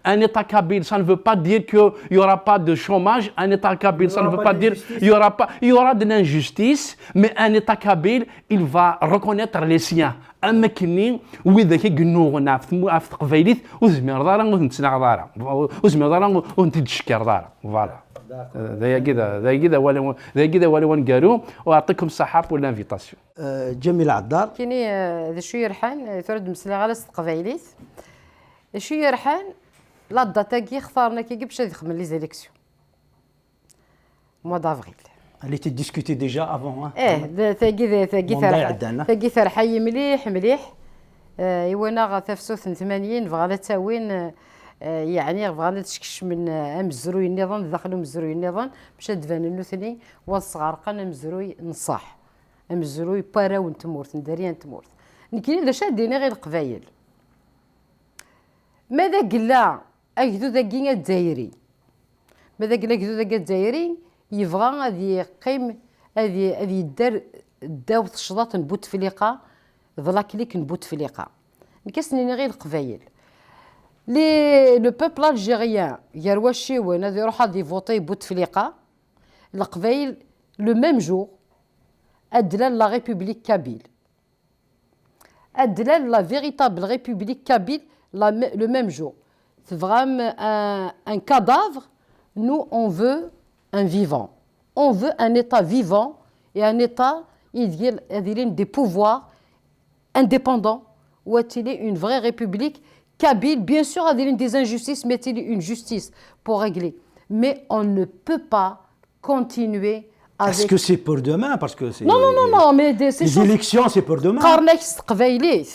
Un État kabyle, ça ne veut pas dire qu'il n'y aura pas de chômage. Un État kabyle, ça ne veut pas dire qu'il y aura de l'injustice. Mais un État kabyle, il va reconnaître les siens. أمكني وإذا كيقنوغنا في قبيليت وزمير دارا ونتسنع دارا وزمير دارا ونتشكر دارا فوالا ذا كذا ولا ونقالو وأعطيكم الصحة ولا انفيتاسيون. جميل عدار كيني ذا شو يرحان ثورد مسلا على قبيليت شو يرحان لا داتا اختارنا كي باش يخدم لي زيليكسيون موا دافريل. Elle était discutée déjà avant. ثاقي ثرحي مليح يوانا تفسوث 80 بغا تاوين يعني بغا تشكش من مزروي النظام دخلوا مزروي النظام باش تبان النثني والصغار قنا مزروي نصاح مزروي باراو نتمورت نداريان تمورت نكيني ذا شاديني غير القبايل ماذا قلا اكدو ذاكي الدايري ماذا قلا اكدو ذاكي الدايري يبغى غادي يقيم غادي يدار داو الشضاط نبوت فليقه ظلاكليك نبوت فليقه نكسني غير القبايل لي لو بوبل الجيريان يرواشي وين غادي يروح غادي يفوتي بوت فليقه القبايل لو ميم جور ادلال لا ريبوبليك كابيل ادلال لا فيريتابل ريبوبليك كابيل لو ميم جور فغام ان كادافر نو اون فو un vivant. On veut un État vivant et un État des pouvoirs indépendants où il est une vraie république kabyle. Bien sûr, il y a des injustices, mais il y a une justice pour régler. Mais on ne peut pas continuer avec... Est-ce que c'est pour demain? Parce que c'est... Non, mais les élections, c'est pour demain. قارناك قبايليت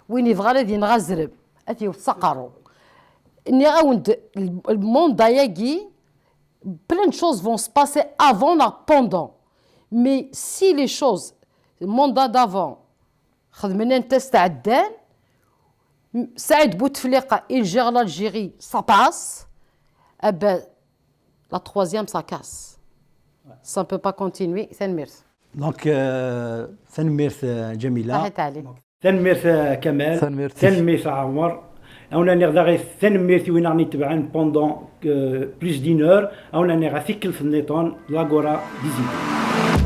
وين يبغى غادي نغزرب اتي وتسقروا اني غاوند الموند داياكي plein de choses vont se passer avant et pendant. Mais si les choses, le mandat d'avant, خدمنا نتست عدان سعيد بوتفليقة il gère l'Algérie, ça passe. Eh ben, la troisième, ça casse. Ça ne peut pas continuer. ثنميرث. Donc, ثنميرث جميلة. صحيت علي. ثنميرث كمال. ثنميرث عمر. On a نغدا ثنميرث وين راني تبعن pendant plus d'1 heure. On a نغا ثقل في النيطان لاغورا ديزيد.